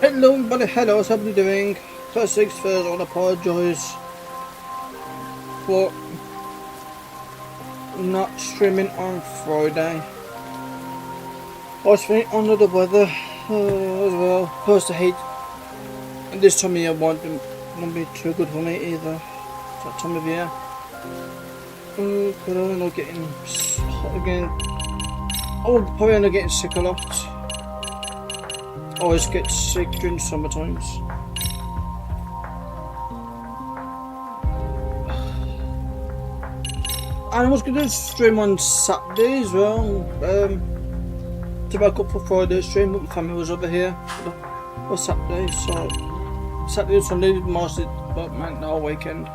Hello everybody, hello, what's everybody doing? First things first, I want to apologise for not streaming on Friday. I was feeling under the weather as well. Plus the heat, and this time of year won't be too good for me either. It's that time of year. But I'm not getting hot again. I will probably end up getting sick a lot. I always get sick during summer times. And I was going to stream on Saturday as well, to back up for Friday's stream, but my family was over here for Saturday, so Saturday and Sunday mostly, but man, the whole weekend.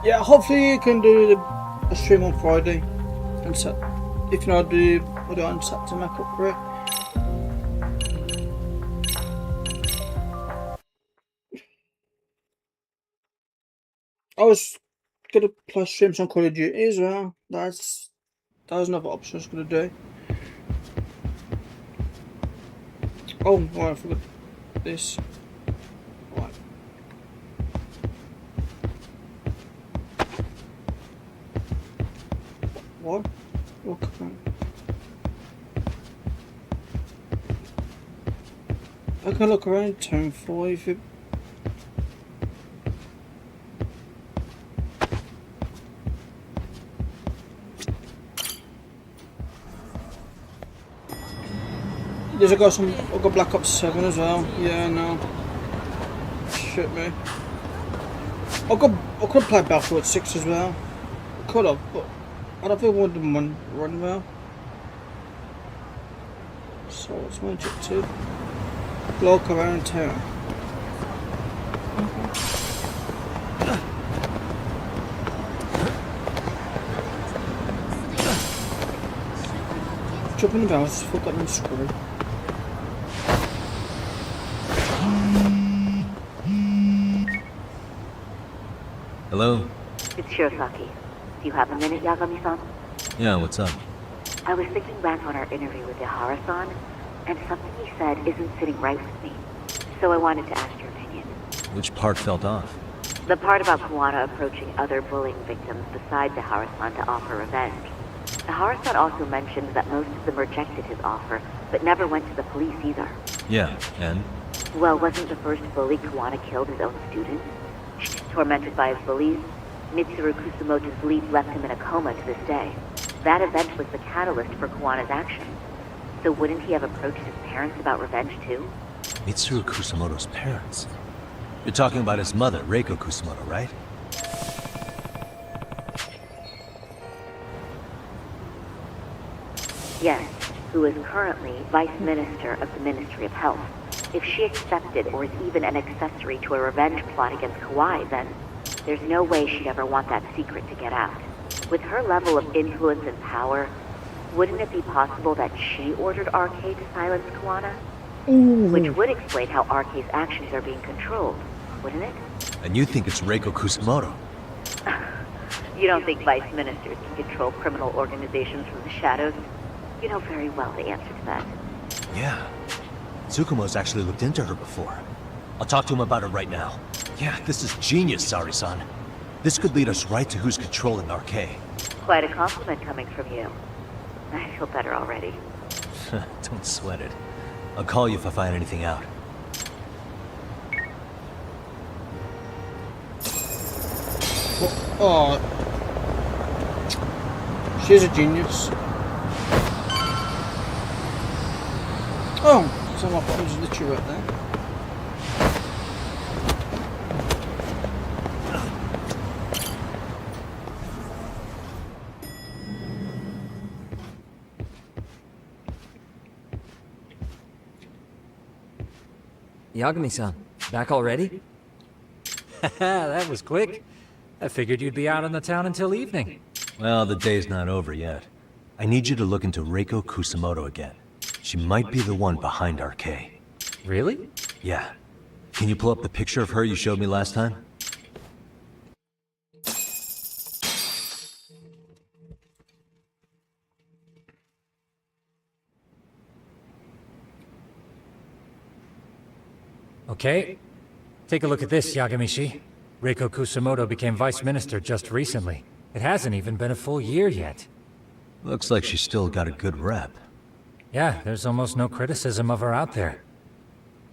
Yeah, hopefully you can do a stream on Friday, and if not, I'll do it on Saturday to make up for it. I was gonna play streams on Call of Duty as well. That was another option I was gonna do. Oh, right, I forgot this. Right. What? Look around. I can look around town for if it. I've got Black Ops 7 as well. Yeah, no. Shit me. I could play Battlefield 6 as well. I could have, but I don't think I would run well. So what's my objective? Block around town. Jumping about, forgot them screw. Hello? It's Shirosaki. Do you have a minute, Yagami-san? Yeah, what's up? I was thinking back on our interview with Ihara-san, and something he said isn't sitting right with me. So I wanted to ask your opinion. Which part felt off? The part about Kuwana approaching other bullying victims besides Ihara-san to offer revenge. Ihara-san also mentioned that most of them rejected his offer, but never went to the police either. Yeah, and? Well, wasn't the first bully Kuwana killed his own student? Tormented by his bullies, Mitsuru Kusumoto's belief left him in a coma to this day. That event was the catalyst for Kuwana's actions. So wouldn't he have approached his parents about revenge too? Mitsuru Kusumoto's parents? You're talking about his mother, Reiko Kusumoto, right? Yes, who is currently Vice Minister of the Ministry of Health. If she accepted or is even an accessory to a revenge plot against Kawai, then there's no way she'd ever want that secret to get out. With her level of influence and power, wouldn't it be possible that she ordered RK to silence Kuwana? Which would explain how RK's actions are being controlled, wouldn't it? And you think it's Reiko Kusumoto? You don't think vice ministers can control criminal organizations from the shadows? You know very well the answer to that. Yeah. Tsukumo's actually looked into her before. I'll talk to him about it right now. Yeah, this is genius, Sari-san. This could lead us right to who's controlling RK. Quite a compliment coming from you. I feel better already. Don't sweat it. I'll call you if I find anything out. Oh, she's a genius. Oh, so my phone's literally right there. Yagami-san, back already? That was quick. I figured you'd be out in the town until evening. Well, the day's not over yet. I need you to look into Reiko Kusumoto again. She might be the one behind RK. Really? Yeah. Can you pull up the picture of her you showed me last time? Okay? Take a look at this, Yagamishi. Reiko Kusamoto became vice minister just recently. It hasn't even been a full year yet. Looks like she's still got a good rep. Yeah, there's almost no criticism of her out there.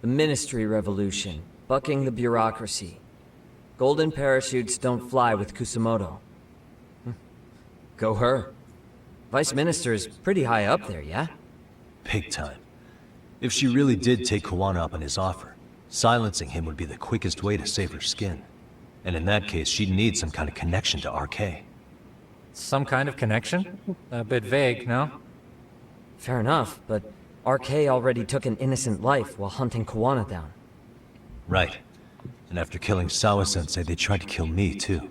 The Ministry Revolution, bucking the bureaucracy. Golden parachutes don't fly with Kusamoto. Go her. Vice Minister is pretty high up there, yeah? Big time. If she really did take Kawana up on his offer, silencing him would be the quickest way to save her skin. And in that case, she'd need some kind of connection to RK. Some kind of connection? A bit vague, no? Fair enough, but RK already took an innocent life while hunting Kawana down. Right. And after killing Sawa-sensei, they tried to kill me, too.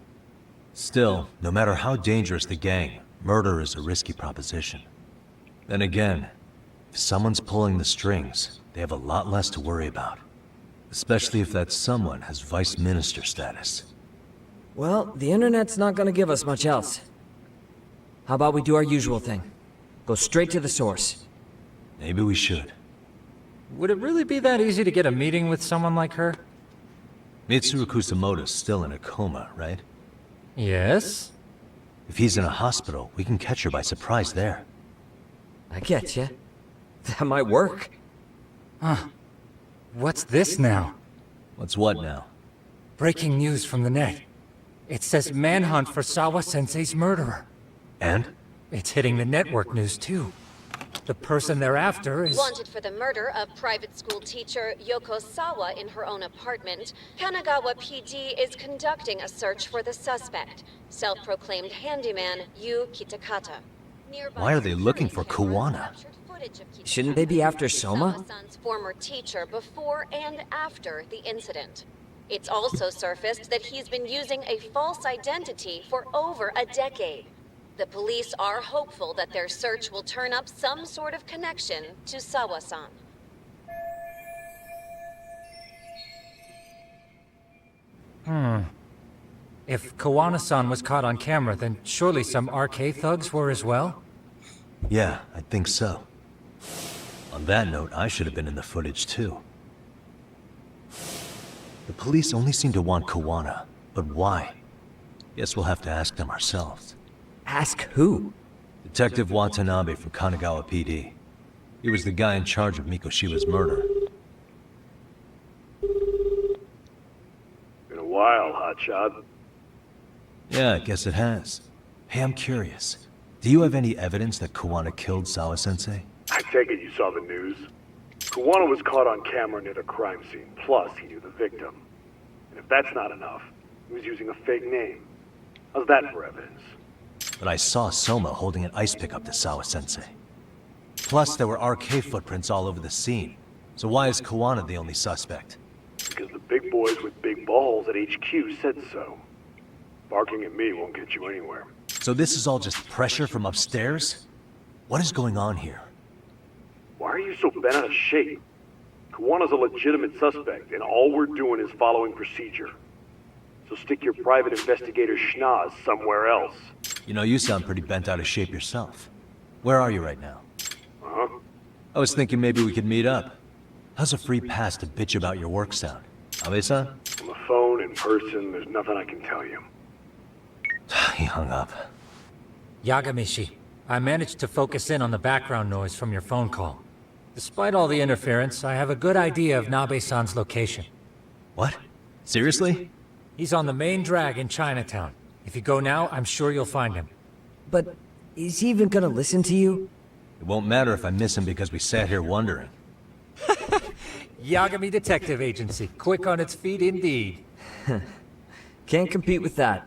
Still, no matter how dangerous the gang, murder is a risky proposition. Then again, if someone's pulling the strings, they have a lot less to worry about. Especially if that someone has vice minister status. Well, the internet's not gonna give us much else. How about we do our usual thing? Go straight to the source. Maybe we should. Would it really be that easy to get a meeting with someone like her? Mitsuru Kusamoto's still in a coma, right? Yes? If he's in a hospital, we can catch her by surprise there. I get ya. That might work. What's this now? What's what now? Breaking news from the net. It says manhunt for Sawa-sensei's murderer. And? It's hitting the network news too. The person they're after is... Wanted for the murder of private school teacher Yoko Sawa in her own apartment, Kanagawa PD is conducting a search for the suspect, self-proclaimed handyman Yu Kitakata. Nearby Why are they looking for security cameras Kawana? captured footage of Kitakata Shouldn't they be after Soma? Sawa-san's former teacher before and after the incident. It's also surfaced that he's been using a false identity for over a decade. The police are hopeful that their search will turn up some sort of connection to Sawa-san. If Kawana-san was caught on camera, then surely some RK thugs were as well? Yeah, I think so. On that note, I should have been in the footage too. The police only seem to want Kawana, but why? Guess we'll have to ask them ourselves. Ask who? Detective Watanabe from Kanagawa PD. He was the guy in charge of Mikoshiba's murder. Been a while, hotshot. Yeah, I guess it has. Hey, I'm curious. Do you have any evidence that Kawana killed Sawa-sensei? I take it you saw the news. Kawana was caught on camera near the crime scene, plus he knew the victim. And if that's not enough, he was using a fake name. How's that for evidence? But I saw Soma holding an ice pick up to Sawa-sensei. Plus, there were RK footprints all over the scene. So why is Kawana the only suspect? Because the big boys with big balls at HQ said so. Barking at me won't get you anywhere. So this is all just pressure from upstairs? What is going on here? Why are you so bent out of shape? Kawana's a legitimate suspect, and all we're doing is following procedure. So stick your private investigator schnoz somewhere else. You know, you sound pretty bent out of shape yourself. Where are you right now? Uh-huh. I was thinking maybe we could meet up. How's a free pass to bitch about your work sound? Abe-san? On the phone, in person, there's nothing I can tell you. He hung up. Yagamishi, I managed to focus in on the background noise from your phone call. Despite all the interference, I have a good idea of Nabe-san's location. What? Seriously? He's on the main drag in Chinatown. If you go now, I'm sure you'll find him. But is he even gonna listen to you? It won't matter if I miss him because we sat here wondering. Yagami Detective Agency, quick on its feet indeed. Can't compete with that.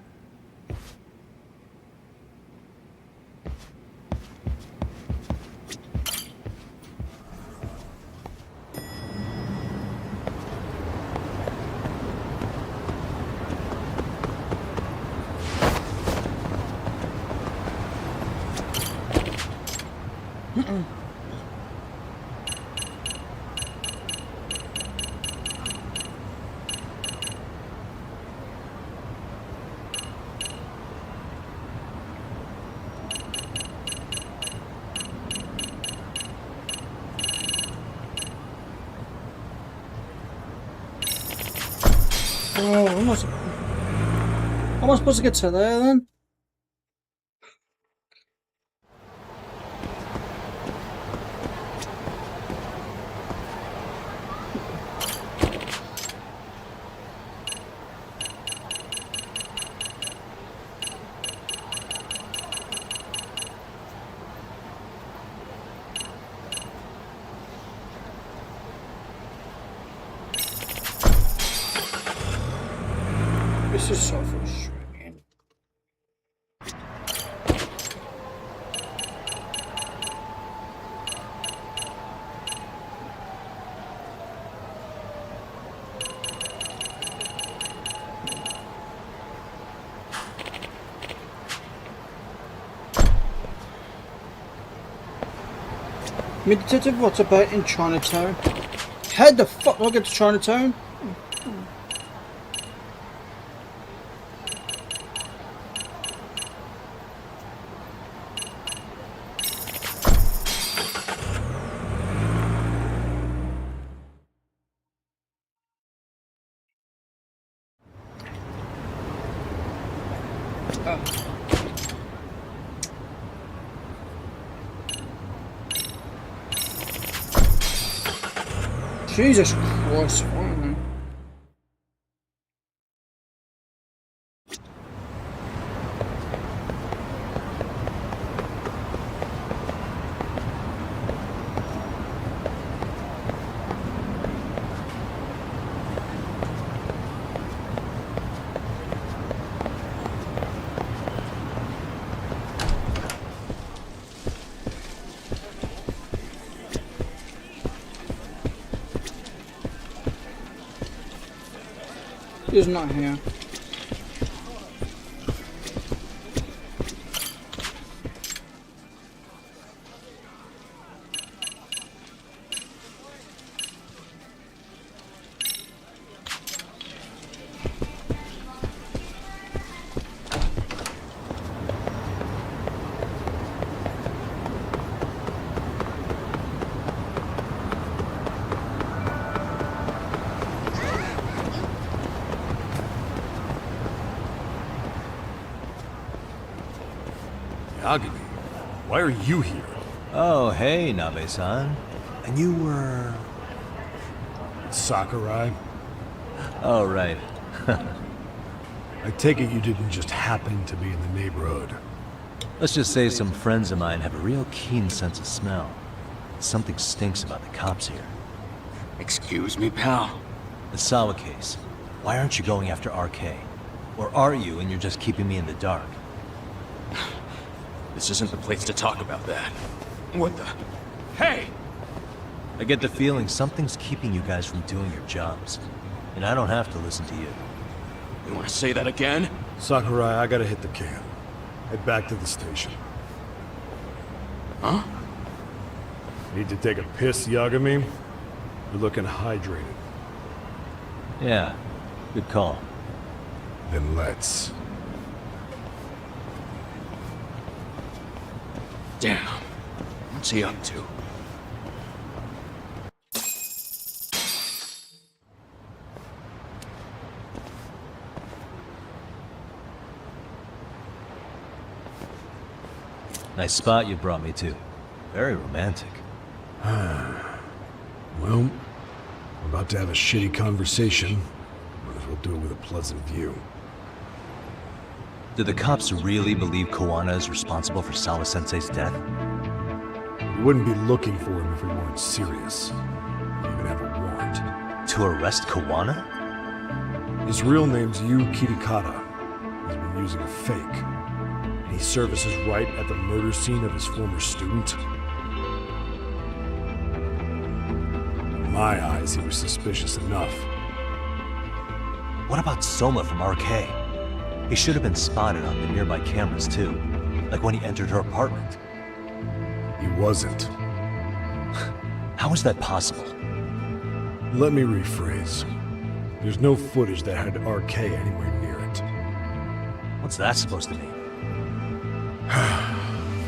Oh, am I supposed to get to there then? This is so frustrating. Me detective, what's about in Chinatown? How the fuck do I get to Chinatown? Jesus Christ, finally. He's not here. Yagami, why are you here? Oh, hey, Nabe-san. And you were... Sakurai? Oh, right. I take it you didn't just happen to be in the neighborhood. Let's just say some friends of mine have a real keen sense of smell. Something stinks about the cops here. Excuse me, pal. The Sawa case. Why aren't you going after RK? Or are you and you're just keeping me in the dark? This isn't the place to talk about that. What the... Hey! I get the feeling something's keeping you guys from doing your jobs. And I don't have to listen to you. You want to say that again? Sakurai, I gotta hit the can. Head back to the station. Huh? Need to take a piss, Yagami? You're looking hydrated. Yeah, good call. Then let's. Damn. What's he up to? Nice spot you brought me to. Very romantic. Well, we're about to have a shitty conversation. Might as well do it with a pleasant view. Do the cops really believe Koana is responsible for Sawa-sensei's death? We wouldn't be looking for him if we weren't serious. We even have a warrant. To arrest Koana? His real name's Yu Kitakata. He's been using a fake. And he services right at the murder scene of his former student. In my eyes, he was suspicious enough. What about Soma from RK? He should have been spotted on the nearby cameras too. Like when he entered her apartment. He wasn't. How is that possible? Let me rephrase. There's no footage that had RK anywhere near it. What's that supposed to mean?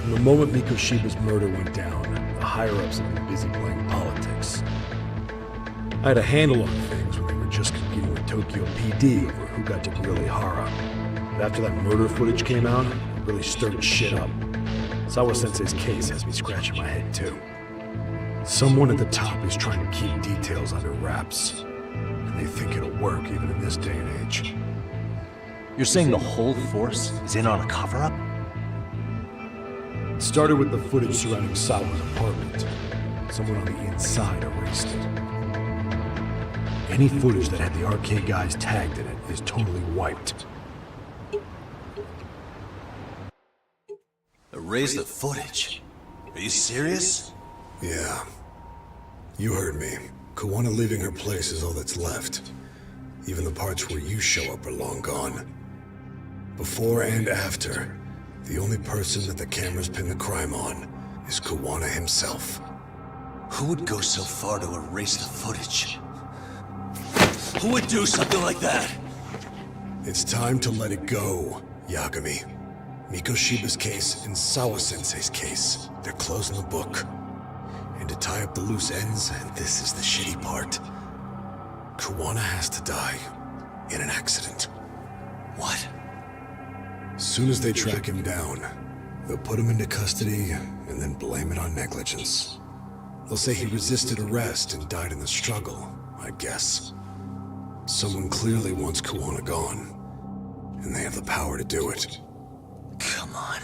From the moment Mikoshiba's murder went down, the higher-ups have been busy playing politics. I had a handle on things when they were just competing with Tokyo PD over who got to grill Ihara. But after that murder footage came out, it really stirred shit up. Sawa-sensei's case has me scratching my head too. Someone at the top is trying to keep details under wraps. And they think it'll work even in this day and age. You're saying the whole force is in on a cover-up? It started with the footage surrounding Sawa's apartment. Someone on the inside erased it. Any footage that had the arcade guys tagged in it is totally wiped. Erase the footage? Are you serious? Yeah. You heard me. Kawana leaving her place is all that's left. Even the parts where you show up are long gone. Before and after, the only person that the cameras pin the crime on is Kawana himself. Who would go so far to erase the footage? Who would do something like that? It's time to let it go, Yagami. Mikoshiba's case and Sawa-sensei's case, they're closing the book. And to tie up the loose ends, and this is the shitty part, Kawana has to die in an accident. What? Soon as they track him down, they'll put him into custody and then blame it on negligence. They'll say he resisted arrest and died in the struggle, I guess. Someone clearly wants Kawana gone, and they have the power to do it. Come on.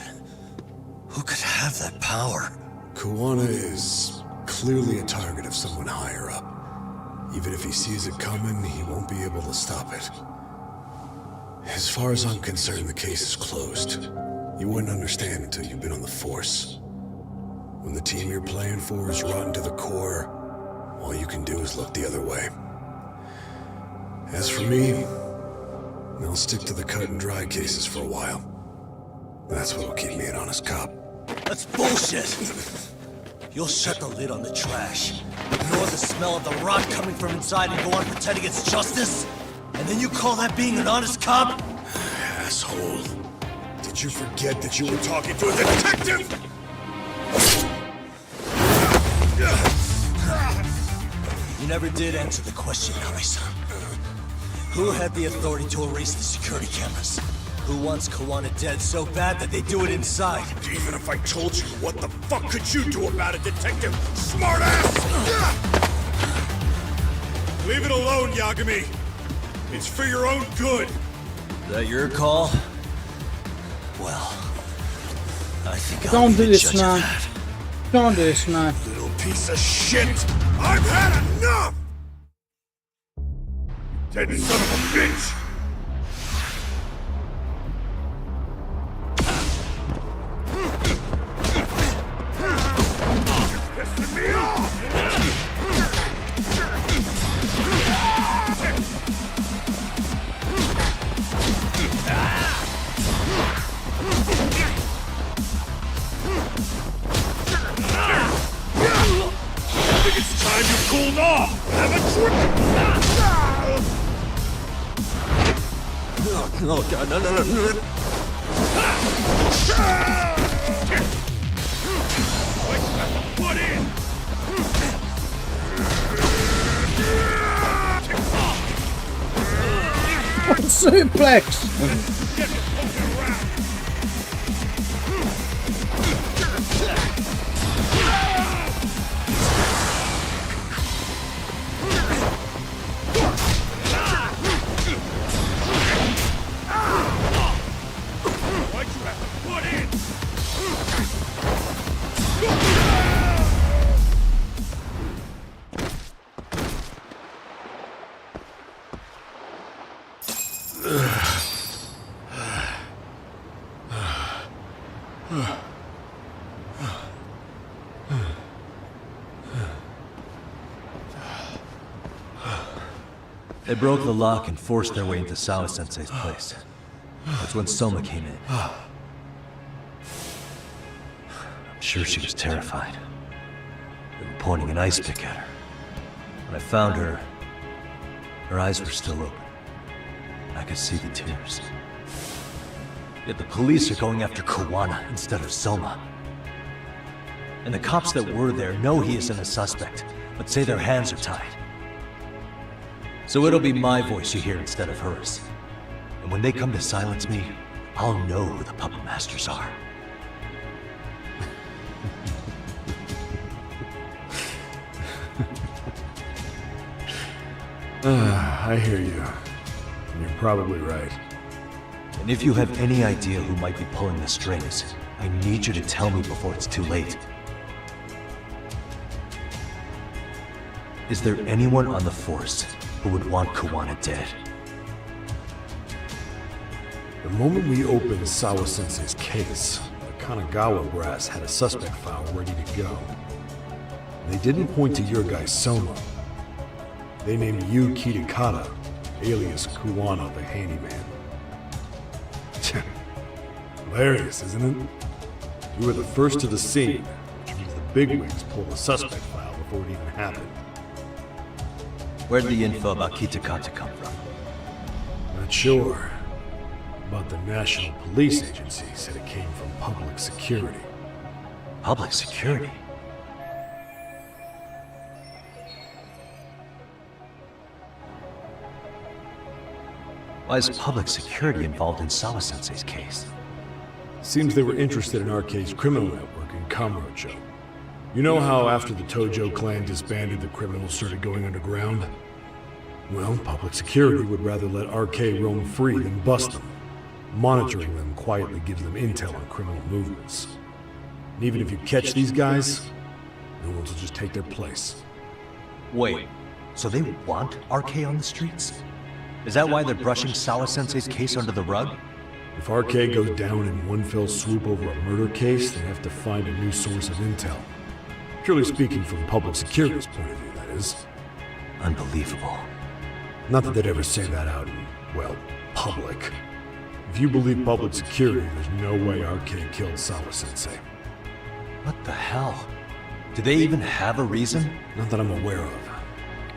Who could have that power? Kawana is clearly a target of someone higher up. Even if he sees it coming, he won't be able to stop it. As far as I'm concerned, the case is closed. You wouldn't understand until you've been on the force. When the team you're playing for is rotten to the core, all you can do is look the other way. As for me, I'll stick to the cut and dry cases for a while. That's what'll keep me an honest cop. That's bullshit! You'll shut the lid on the trash, ignore the smell of the rot coming from inside and go on pretending it's justice? And then you call that being an honest cop? Asshole. Did you forget that you were talking to a detective? You never did answer the question, Nabe-san. Who had the authority to erase the security cameras? Who wants Kawana dead so bad that they do it inside? Even if I told you, what the fuck could you do about it, detective? Smartass! Leave it alone, Yagami. It's for your own good. Is that your call? Well, I think I'll Don't be do the this, judge of man. that. Don't do this, man. Little piece of shit! I've had enough! Dead son of a bitch! Pissing me off! I think it's time you cooled off! Have a drink! No, God, no. Put in! Suplex! Get poking around! Why'd you have to put in? They broke the lock and forced their way into Sawa-sensei's place. That's when Soma came in. I'm sure she was terrified. They were pointing an ice pick at her. When I found her, her eyes were still open. I could see the tears. Yet the police are going after Kawana instead of Soma. And the cops that were there know he isn't a suspect, but say their hands are tied. So it'll be my voice you hear instead of hers. And when they come to silence me, I'll know who the puppet masters are. I hear you. You're probably right. And if you have any idea who might be pulling the strings, I need you to tell me before it's too late. Is there anyone on the Force who would want Kuwana dead? The moment we opened Sawa-sensei's case, the Kanagawa brass had a suspect file ready to go. They didn't point to your guy Soma. They named you Kitakata, alias Kuwana the Handyman. Hilarious, isn't it? You were the first to the scene, which means the bigwigs pulled the suspect file before it even happened. Where'd the info about Kitakata come from? Not sure. But the National Police Agency said it came from public security. Public security? Why is public security involved in Sawa-sensei's case? Seems they were interested in RK's criminal network in Kamurocho. You know how after the Tojo clan disbanded, the criminals started going underground? Well, public security would rather let RK roam free than bust them. Monitoring them quietly gives them intel on criminal movements. And even if you catch these guys, no one will just take their place. Wait, so they want RK on the streets? Is that why they're brushing Sawa-sensei's case under the rug? If RK goes down in one fell swoop over a murder case, they have to find a new source of intel. Purely speaking, from public security's point of view, that is. Unbelievable. Not that they'd ever say that out in, well, public. If you believe public security, there's no way RK killed Sawa-sensei. What the hell? Do they even have a reason? Not that I'm aware of.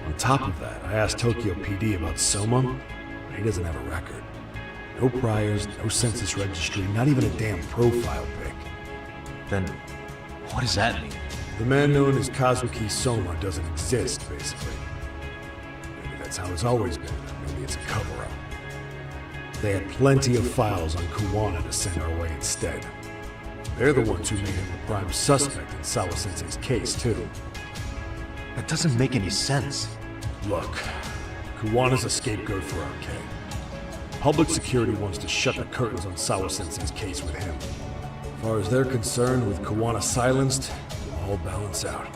On top of that, I asked Tokyo PD about Soma, but he doesn't have a record. No priors, no census registry, not even a damn profile pic. Then, what does that mean? The man known as Kazuki Soma doesn't exist, basically. Maybe that's how it's always been. Maybe it's a cover-up. They had plenty of files on Kuwana to send our way instead. They're the ones who made him the prime suspect in Sawa-sensei's case, too. That doesn't make any sense. Look, Kuwana's a scapegoat for RK. Public security wants to shut the curtains on Sawa-sensei's case with him. As far as they're concerned, with Kuwana silenced, it'll all balance out.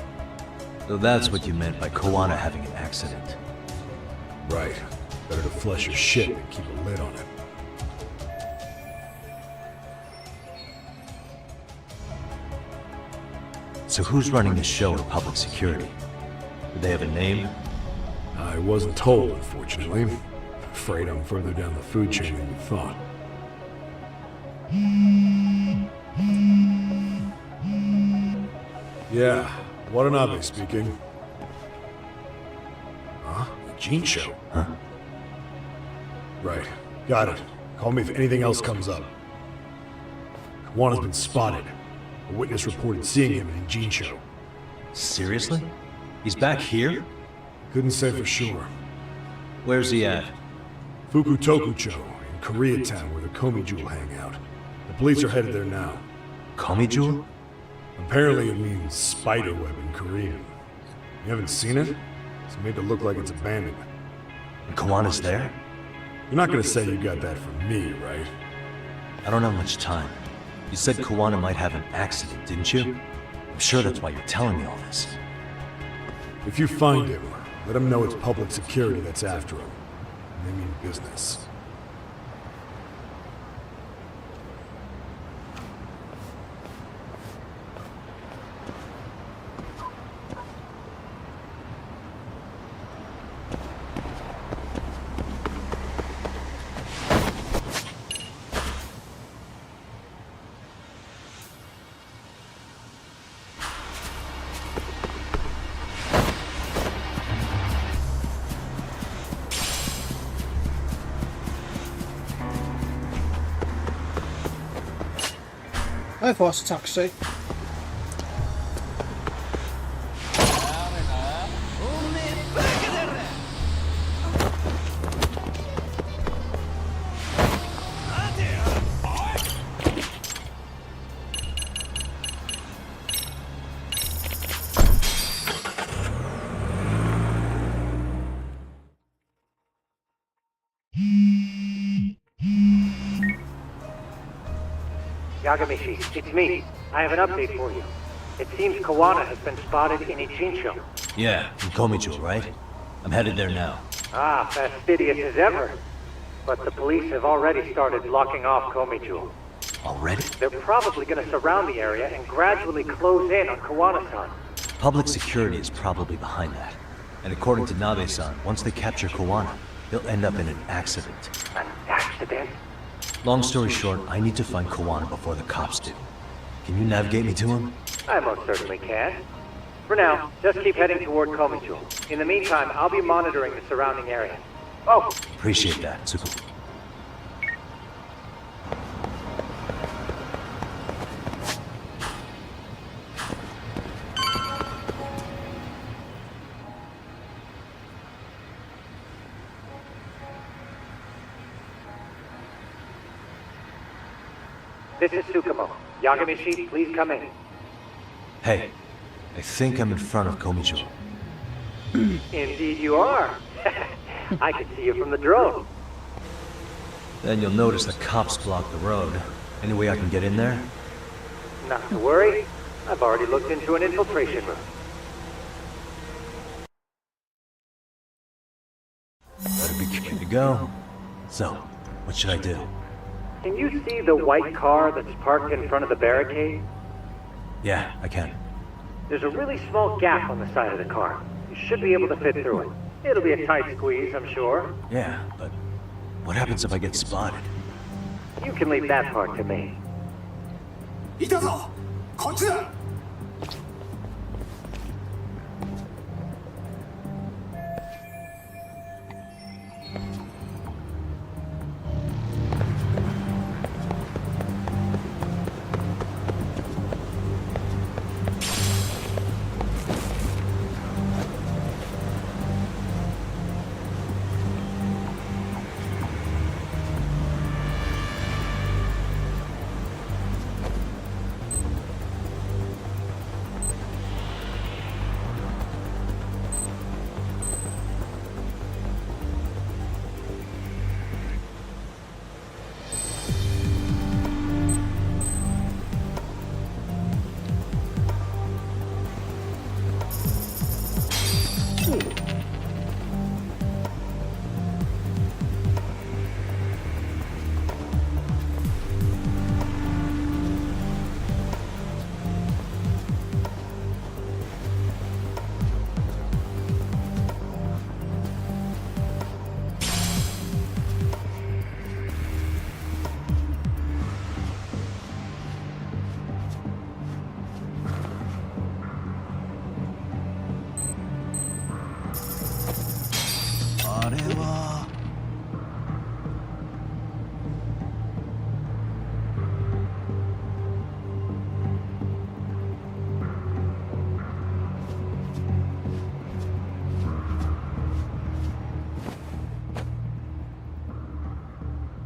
So that's what you meant by Kuwana having an accident. Right. Better to flush your shit than keep a lid on it. So who's running the show in public security? Do they have a name? I wasn't told, unfortunately. Afraid I'm further down the food chain than you thought. Yeah, Watanabe speaking. Huh? The Gene Show? Huh? Right. Got it. Call me if anything else comes up. Kuwana's been spotted. A witness reported seeing him in Gene Show. Seriously? He's back here? Couldn't say for sure. Where's he at? Fukutokucho, in Koreatown, where the Komi Jewel hang out. The police are headed there now. Komi Jewel? Apparently it means spider web in Korean. You haven't seen it? It's made to look like it's abandoned. And Kawana's there? You're not gonna say you got that from me, right? I don't have much time. You said Kuwana might have an accident, didn't you? I'm sure that's why you're telling me all this. If you find him, let him know it's public security that's after him. They mean business. Hi, fast taxi. Yagamishi, it's me. I have an update for you. It seems Kawana has been spotted in Ichincho. Yeah, in Komijo, right? I'm headed there now. Ah, fastidious as ever. But the police have already started blocking off Komijo. Already? They're probably going to surround the area and gradually close in on Kawana-san. Public security is probably behind that. And according to Nabe-san, once they capture Kawana, he'll end up in an accident. An accident? Long story short, I need to find Kawana before the cops do. Can you navigate me to him? I most certainly can. For now, just keep heading toward Komijo. In the meantime, I'll be monitoring the surrounding area. Oh! Appreciate that, Tsukumo. This is Tsukumo. Yagamishi, please come in. Hey, I think I'm in front of Komijo. Indeed you are. I can see you from the drone. Then you'll notice the cops block the road. Any way I can get in there? Not to worry. I've already looked into an infiltration route. Better be ready to go. So, what should I do? Can you see the white car that's parked in front of the barricade? Yeah, I can. There's a really small gap on the side of the car. You should be able to fit through it. It'll be a tight squeeze, I'm sure. Yeah, but what happens if I get spotted? You can leave that part to me. いたぞこっちだ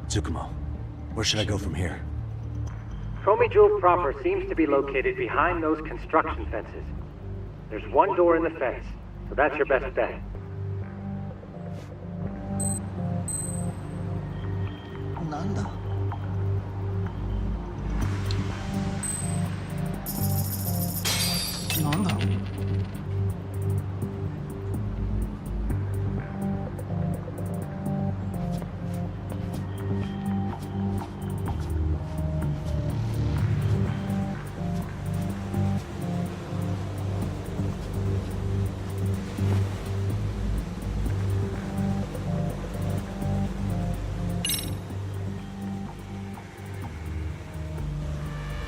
Tsukumo, where should I go from here? Komijo proper seems to be located behind those construction fences. There's one door in the fence, so that's your best bet.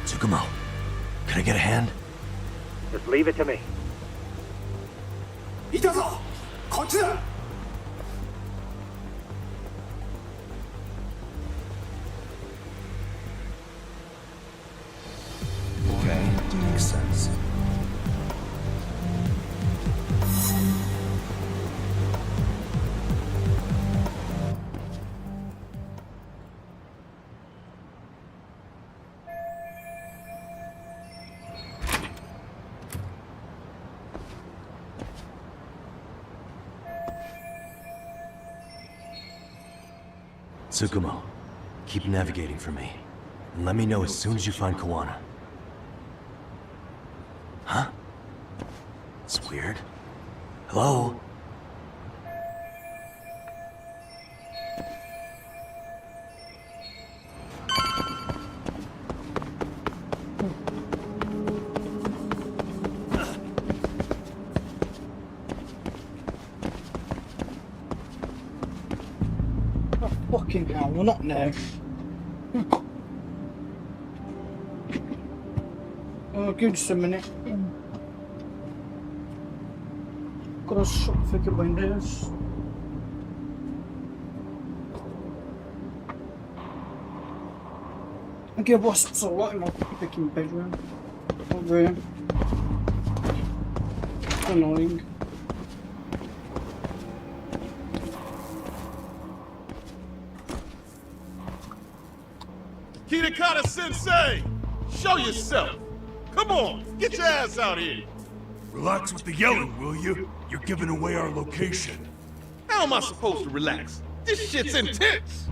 Tsukumo, can I get a hand? Just leave it to me. いたぞこっちだ Okay, makes sense. Tsukumo, keep navigating for me. And let me know as soon as you find Kawana. Huh? It's weird. Hello? Oh, fucking hell, we're not now. Oh, give just a minute. Gotta shut the fucking windows. Okay, boss, it's alright in my fucking bedroom. Or room. Annoying. Kitakata Sensei! Show yourself! Come on, get your ass out here! Relax with the yelling, will you? You're giving away our location. How am I supposed to relax? This shit's intense!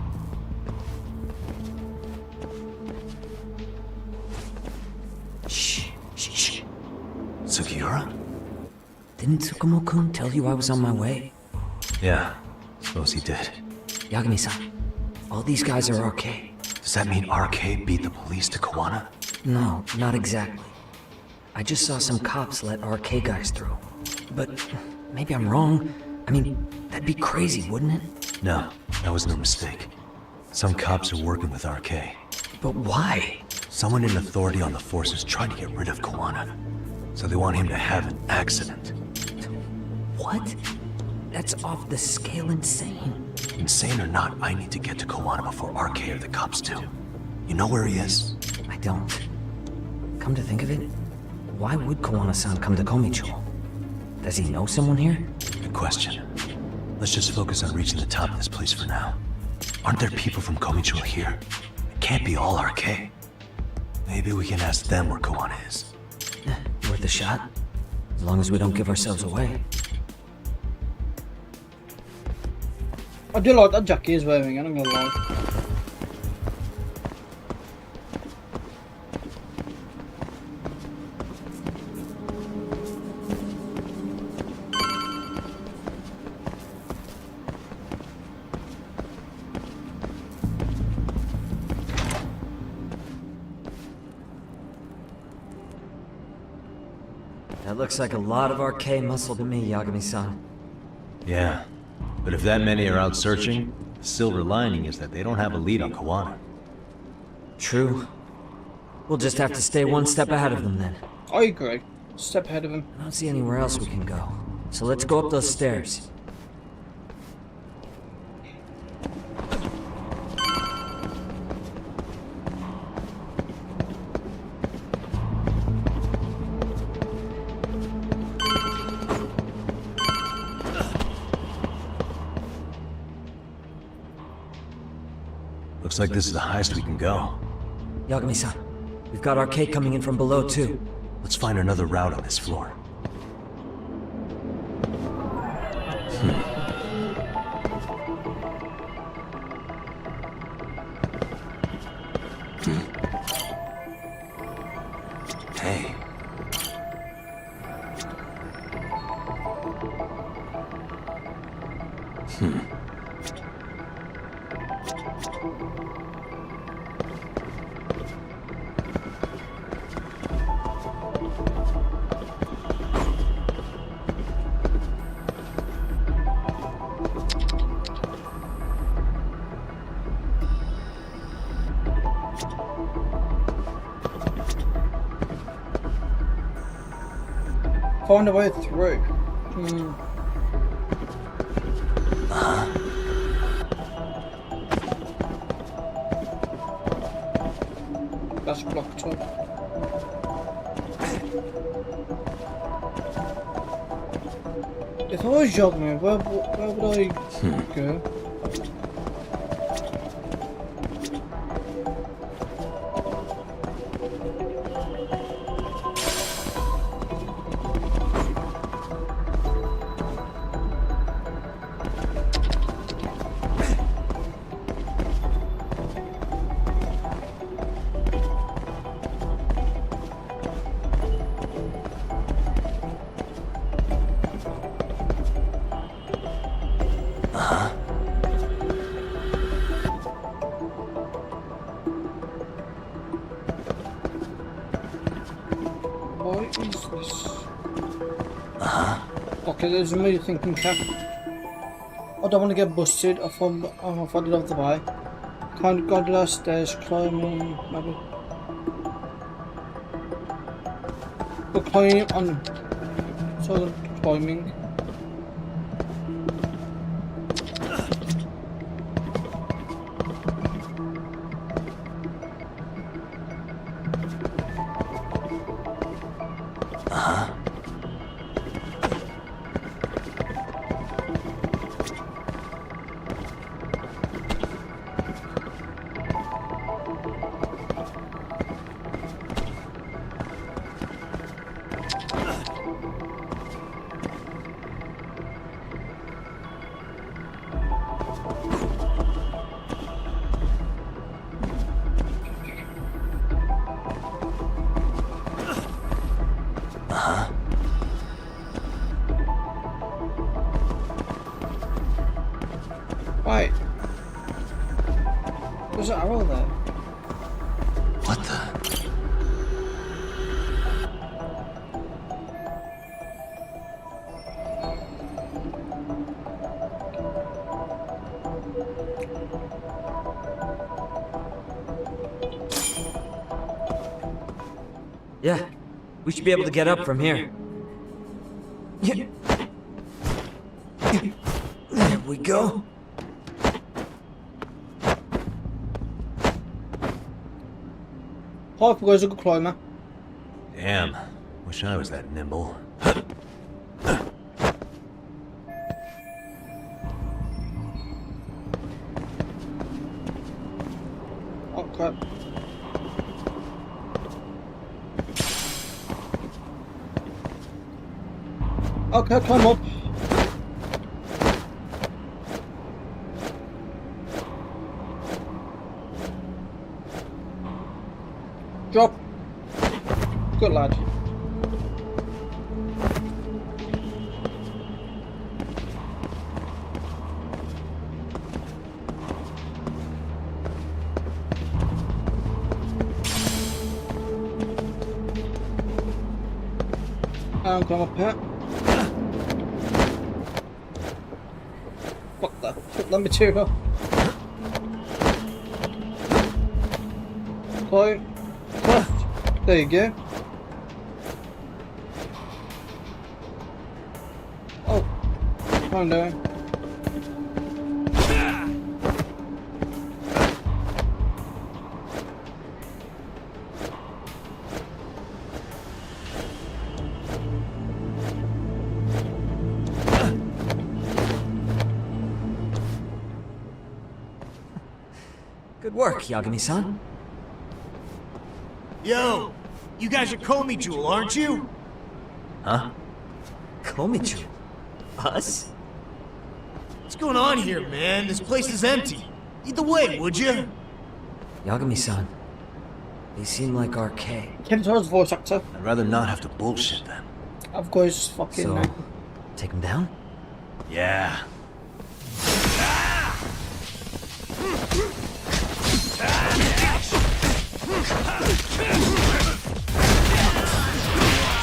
Shh. Sugiura? Didn't Tsukumo-kun tell you I was on my way? Yeah, suppose he did. Yagami-san, all these guys are RK. Does that mean RK beat the police to Kawana? No, not exactly. I just saw some cops let RK guys through. But maybe I'm wrong. I mean, that'd be crazy, wouldn't it? No, that was no mistake. Some cops are working with RK. But why? Someone in authority on the force is trying to get rid of Kawana. So they want him to have an accident. What? That's off the scale insane. Insane or not, I need to get to Kawana before RK or the cops do. You know where he is? I don't. Come to think of it, why would Kawana-san come to Komicho? Does he know someone here? Good question. Let's just focus on reaching the top of this place for now. Aren't there people from Komicho here? It can't be all RK. Maybe we can ask them where Kawana is. Worth a shot. As long as we don't give ourselves away. I do like that jacket he's wearing, I'm not gonna lie. That looks like a lot of RK muscle to me, Yagami-san. Yeah, but if that many are out searching, the silver lining is that they don't have a lead on Kawana. True. We'll just have to stay one step ahead of them then. I agree. Step ahead of him. I don't see anywhere else we can go. So let's go up those stairs. Looks like this is the highest we can go. Yagami-san, we've got RK coming in from below too. Let's find another route on this floor. Hey. Find a way through. That's blocked up. If I was jogging, where would I go? What's this? Uh-huh. Okay, there's me thinking, Cap. I don't want to get busted if I did off the way. Kind of go downstairs, climbing, maybe. But climbing on. So climbing. Right. There's an arrow there. What the? Yeah, we should be able to get up from here. There we go. Half guy's a good climber. Damn. Wish I was that nimble. Oh crap. Okay, climb up. Drop. Good lad. And climb up here. Fuck the material. Climb. Left. There you go. Oh, climb down. Good work, Yagami-san. Yo, you guys are Comey Jewel, aren't you? Huh? Komichu? Us? What's going on here, man? This place is empty. Lead the way, would you? Yagami-san. They seem like RK. Kevin Torres voice actor. I'd rather not have to bullshit them. Of course, fucking. So, take them down? Yeah.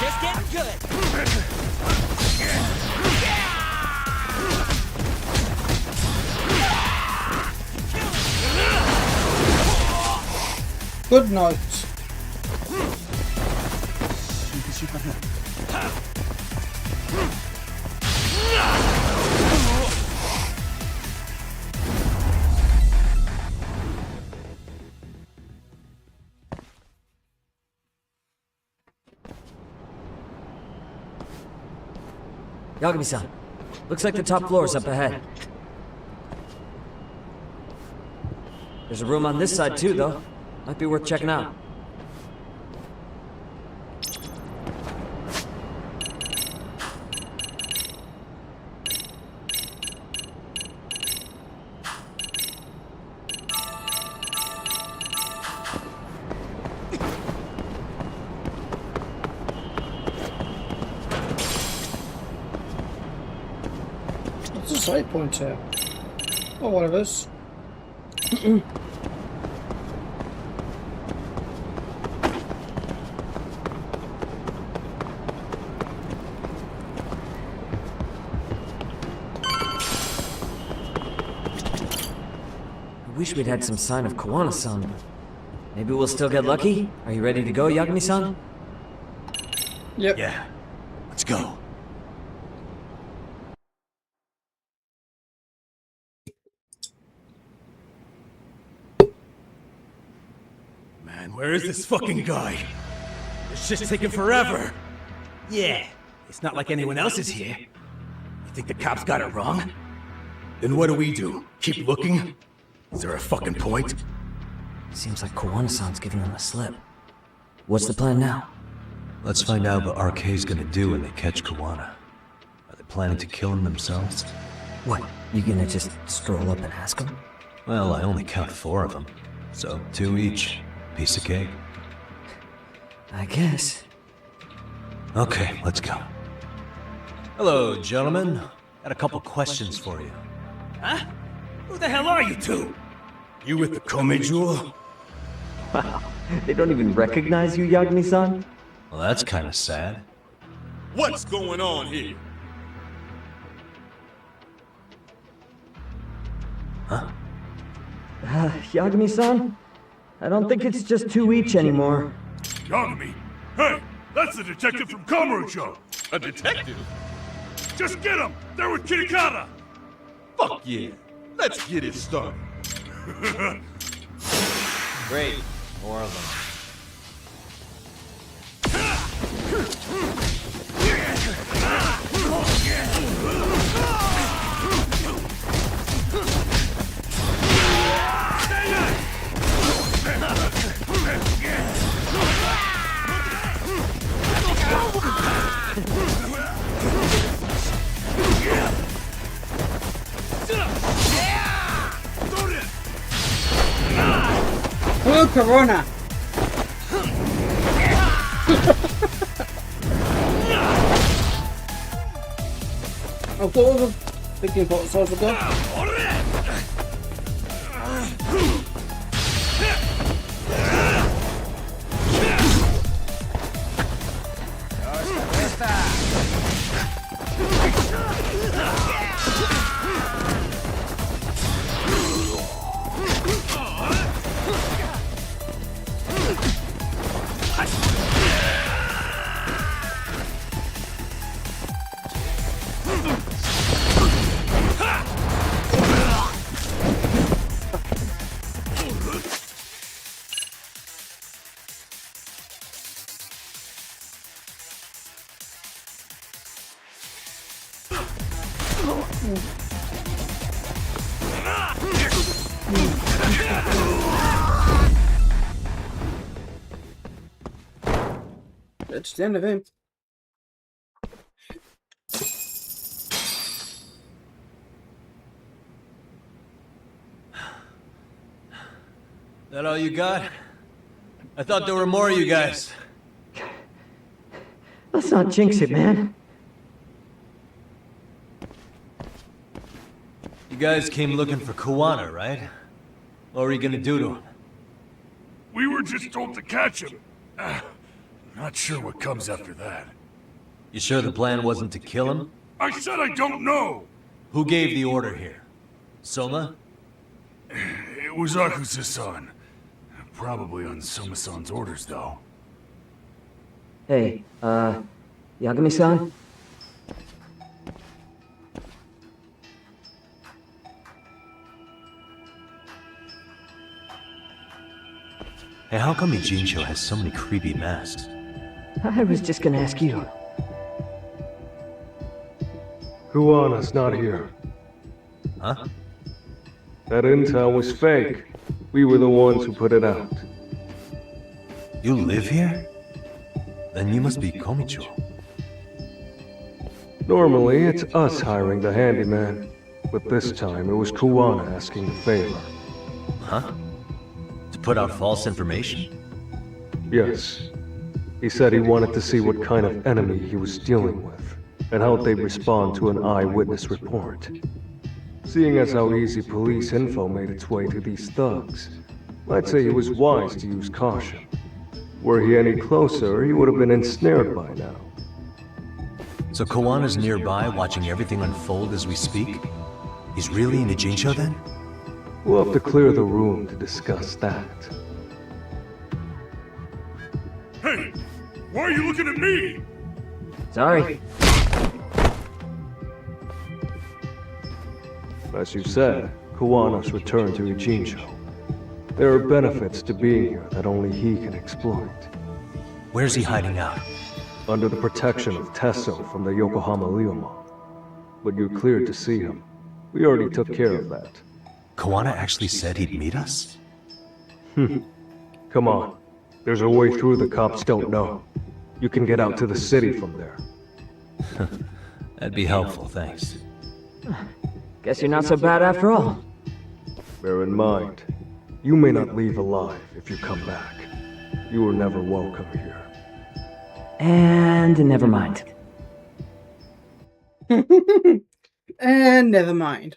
Just getting good. Good night. Yagami-san, looks like the top floor is up ahead. There's a room on this side too, though. Might be worth checking out. What's the side point here? Oh, one of us. wish we'd had some sign of Kawana-san, but maybe we'll still get lucky? Are you ready to go, Yagami-san? Yep. Yeah. Let's go. Man, where is this fucking guy? This shit's taking forever. Yeah, it's not like anyone else is here. You think the cops got it wrong? Then what do? Keep looking? Is there a fucking point? Seems like Kawana-san's giving them a slip. What's the plan now? Let's find out what RK's gonna do when they catch Kawana. Are they planning to kill him themselves? What, you gonna just stroll up and ask them? Well, I only count 4 of them. So 2 each. Piece of cake. I guess. Okay, let's go. Hello, gentlemen. Got a couple questions for you. Huh? Who the hell are you two? You with the Kome jewel? Wow, they don't even recognize you, Yagami-san? Well, that's kind of sad. What's going on here? Huh? Yagami-san? I don't think it's just 2 each anymore. Yagami! Hey! That's the detective from Kamurocho! A detective? Just get him! They're with Kirikata! Fuck yeah! Let's get it started! Great. More of them. Hello, Corona! I thought it was a thinking pot size of that. That's the end of him. That all you got? I thought there were more of you guys. Let's not jinx it, man. You guys came looking for Kawana, right? What were you gonna do to him? We were just told to catch him. Not sure what comes after that. You sure the plan wasn't to kill him? I said I don't know! Who gave the order here? Soma? It was Akusa-san. Probably on Soma-san's orders, though. Hey, Yagami-san? Hey, how come Ijincho has so many creepy masks? I was just gonna ask you. Kuana's not here. Huh? That intel was fake. We were the ones who put it out. You live here? Then you must be Komicho. Normally, it's us hiring the handyman. But this time, it was Kuana asking the favor. Huh? To put out false information? Yes. He said he wanted to see what kind of enemy he was dealing with, and how they'd respond to an eyewitness report. Seeing as how easy police info made its way to these thugs, I'd say he was wise to use caution. Were he any closer, he would have been ensnared by now. So Kawana's nearby, watching everything unfold as we speak? He's really in Ijincho then? We'll have to clear the room to discuss that. Hey! Why are you looking at me? Sorry. As you said, Kiwanis returned to Ijincho. There are benefits to being here that only he can exploit. Where's he hiding out? Under the protection of Tesso from the Yokohama Ryuman. But you're cleared to see him. We already took care of that. Kawana actually said he'd meet us? Come on. There's a way through the cops don't know. You can get out to the city from there. That'd be helpful, thanks. Guess you're not so bad after all. Bear in mind, you may not leave alive if you come back. You were never welcome here. And never mind. And never mind.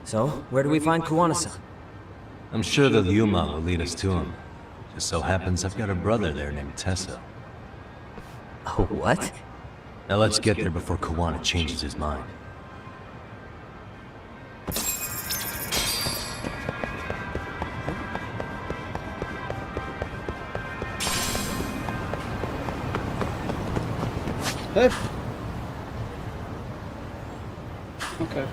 So, where do we find Kiwanis-san? I'm sure the Ryuman will lead us to him. Just so happens I've got a brother there named Tesso. Oh, what? Now let's get there before Kawana changes his mind. Hey. Okay.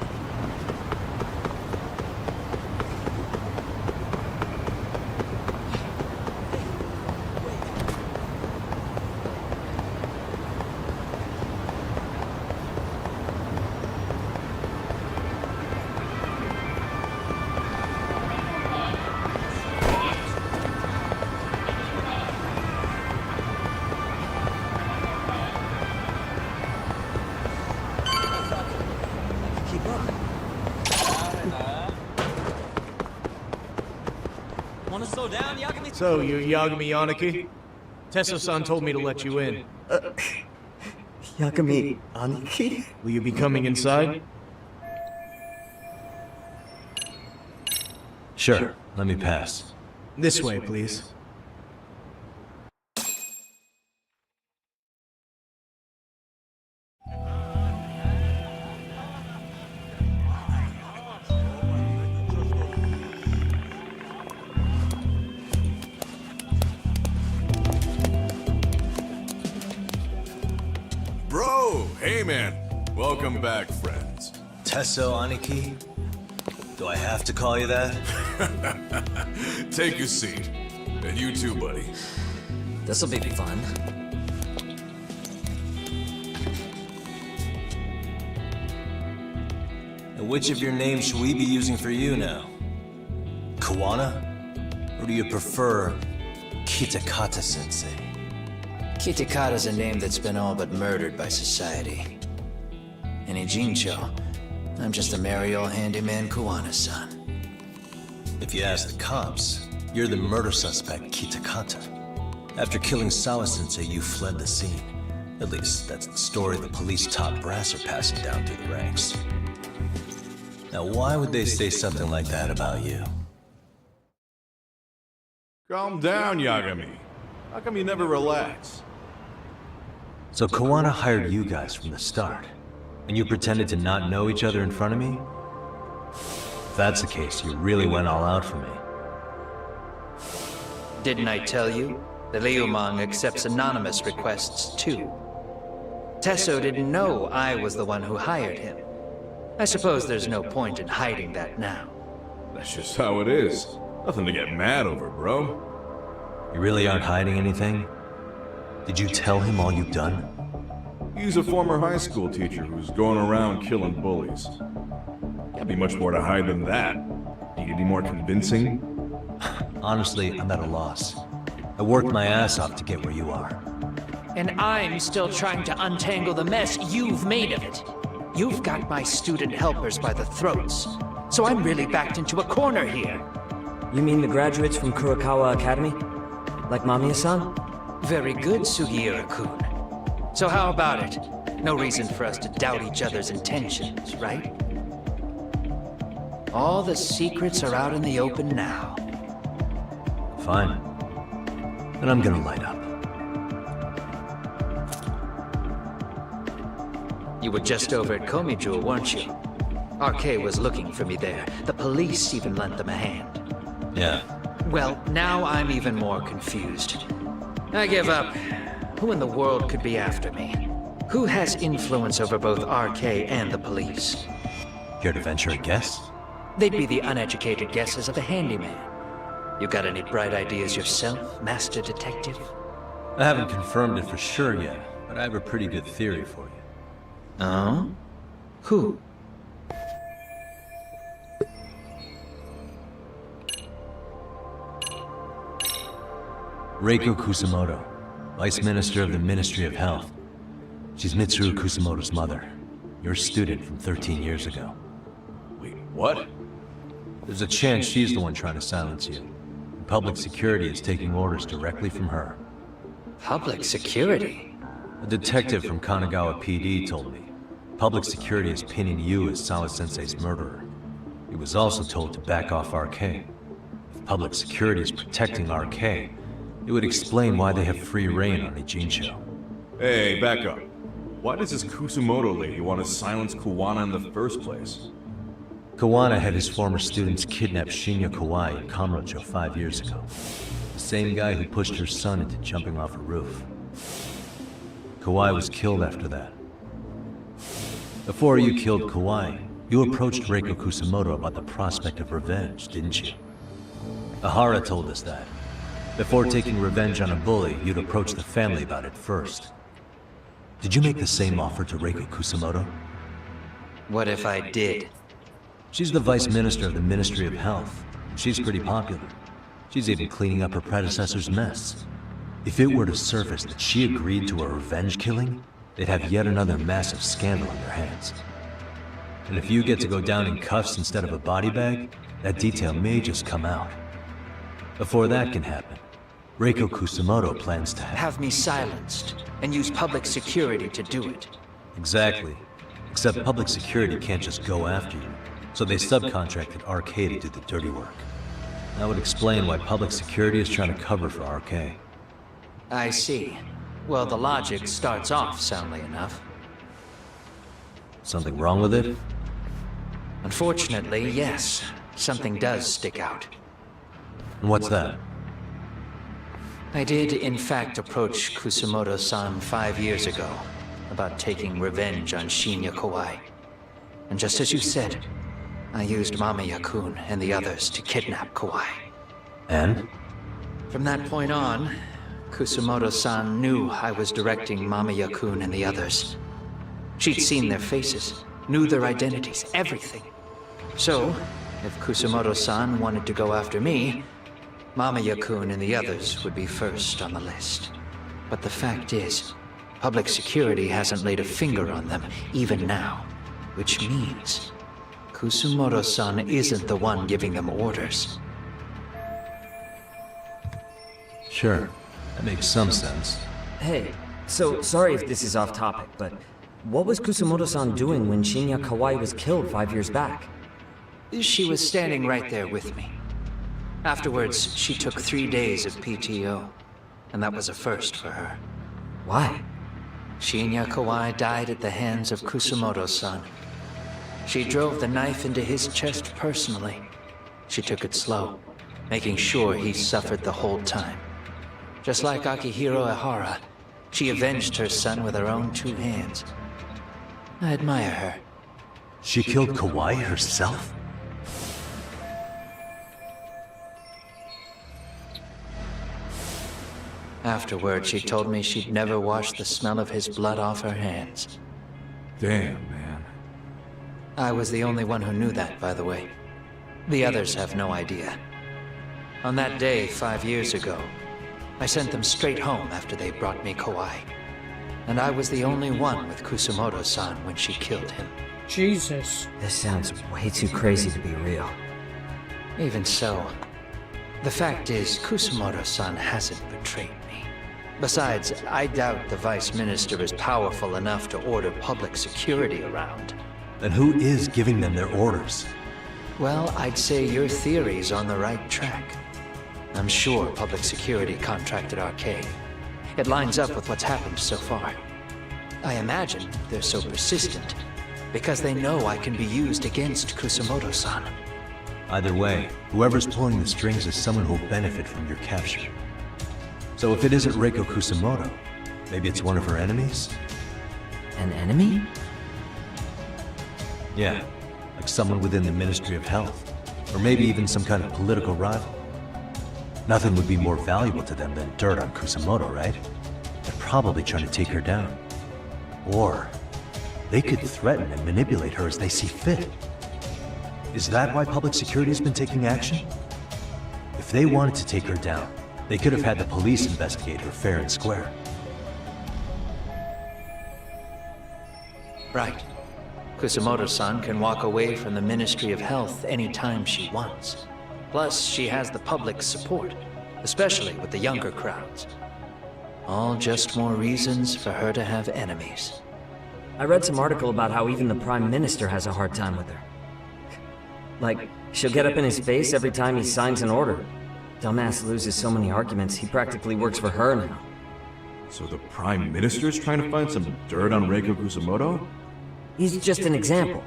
So, you're Yagami Aniki? Tesso-san told me to let you in. Yagami Aniki? Will you be coming inside? Sure, let me pass. This way, please. Bro, hey man. Welcome back, friends. Tesso Aniki? Do I have to call you that? Take your seat. And you too, buddy. This'll be fun. And which of your names should we be using for you now? Kawana? Or do you prefer Kitakata-sensei? Kitakata's a name that's been all but murdered by society. In Ijincho, I'm just a merry old handyman Kiwanis-san. If you ask the cops, you're the murder suspect Kitakata. After killing Sawa-sensei, you fled the scene. At least, that's the story the police top brass are passing down through the ranks. Now, why would they say something like that about you? Calm down, Yagami. How come you never relax? So Kawana hired you guys from the start, and you pretended to not know each other in front of me? If that's the case, you really went all out for me. Didn't I tell you? The Ryuman accepts anonymous requests, too. Tesso didn't know I was the one who hired him. I suppose there's no point in hiding that now. That's just how it is. Nothing to get mad over, bro. You really aren't hiding anything? Did you tell him all you've done? He's a former high school teacher who's going around killing bullies. Can't be much more to hide than that. Need any more convincing? Honestly, I'm at a loss. I worked my ass off to get where you are. And I'm still trying to untangle the mess you've made of it. You've got my student helpers by the throats. So I'm really backed into a corner here. You mean the graduates from Kurokawa Academy? Like Mamiya-san? Very good, Sugiura-kun. So how about it? No reason for us to doubt each other's intentions, right? All the secrets are out in the open now. Fine. and I'm gonna light up. You were just over at Komijul, weren't you? RK was looking for me there. The police even lent them a hand. Yeah. Well, now I'm even more confused. I give up. Who in the world could be after me? Who has influence over both RK and the police? Care to venture a guess? They'd be the uneducated guesses of a handyman. You got any bright ideas yourself, Master Detective? I haven't confirmed it for sure yet, but I have a pretty good theory for you. Oh? Who? Reiko Kusumoto, Vice Minister of the Ministry of Health. She's Mitsuru Kusumoto's mother, your student from 13 years ago. Wait, what? There's a chance she's the one trying to silence you. And public security is taking orders directly from her. Public security? A detective from Kanagawa PD told me. Public security is pinning you as Sawa-sensei's murderer. He was also told to back off RK. If public security is protecting RK, it would explain why they have free reign on Ijincho. Hey, back up. Why does this Kusumoto lady want to silence Kuwana in the first place? Kuwana had his former students kidnap Shinya Kawai in Kamurocho 5 years ago. The same guy who pushed her son into jumping off a roof. Kawai was killed after that. Before you killed Kawai, you approached Reiko Kusumoto about the prospect of revenge, didn't you? Ahara told us that. Before taking revenge on a bully, you'd approach the family about it first. Did you make the same offer to Reiko Kusumoto? What if I did? She's the Vice Minister of the Ministry of Health. She's pretty popular. She's even cleaning up her predecessor's mess. If it were to surface that she agreed to a revenge killing, they'd have yet another massive scandal on their hands. And if you get to go down in cuffs instead of a body bag, that detail may just come out. Before that can happen, Reiko Kusumoto plans to Have me silenced, and use public security to do it. Exactly. Except public security can't just go after you, so they subcontracted RK to do the dirty work. That would explain why public security is trying to cover for RK. I see. Well, the logic starts off soundly enough. Something wrong with it? Unfortunately, yes. Something does stick out. And what's that? I did, in fact, approach Kusumoto-san 5 years ago about taking revenge on Shinya Kawai. And just as you said, I used Mamiya-kun and the others to kidnap Kawai. And? From that point on, Kusumoto-san knew I was directing Mamiya-kun and the others. She'd seen their faces, knew their identities, everything. So, if Kusumoto-san wanted to go after me, Mamiya-kun and the others would be first on the list. But the fact is, public security hasn't laid a finger on them, even now. Which means, Kusumoto-san isn't the one giving them orders. Sure, that makes some sense. Hey, so sorry if this is off topic, but what was Kusumoto-san doing when Shinya Kawai was killed 5 years back? She was standing right there with me. Afterwards, she took 3 days of PTO, and that was a first for her. Why? Shinya Kawai died at the hands of Kusumoto-san. She drove the knife into his chest personally. She took it slow, making sure he suffered the whole time. Just like Akihiro Ehara, she avenged her son with her own 2 hands. I admire her. She killed Kawai herself? Afterward, she told me she'd never wash the smell of his blood off her hands. Damn, man. I was the only one who knew that, by the way. The others have no idea. On that day, 5 years ago, I sent them straight home after they brought me Kawai. And I was the only one with Kusumoto-san when she killed him. Jesus. This sounds way too crazy to be real. Even so, the fact is, Kusumoto-san hasn't betrayed me. Besides, I doubt the Vice Minister is powerful enough to order public security around. Then who is giving them their orders? Well, I'd say your theory's on the right track. I'm sure public security contracted Arcade. It lines up with what's happened so far. I imagine they're so persistent because they know I can be used against Kusumoto-san. Either way, whoever's pulling the strings is someone who'll benefit from your capture. So if it isn't Reiko Kusumoto, maybe it's one of her enemies? An enemy? Yeah, like someone within the Ministry of Health. Or maybe even some kind of political rival. Nothing would be more valuable to them than dirt on Kusumoto, right? They're probably trying to take her down. Or they could threaten and manipulate her as they see fit. Is that why public security has been taking action? If they wanted to take her down, they could have had the police investigate her fair and square. Right. Kusumoto-san can walk away from the Ministry of Health anytime she wants. Plus, she has the public's support, especially with the younger crowds. All just more reasons for her to have enemies. I read some article about how even the Prime Minister has a hard time with her. Like, she'll get up in his face every time he signs an order. Dumbass loses so many arguments, he practically works for her now. So the Prime Minister's trying to find some dirt on Reiko Kusumoto? He's just an example.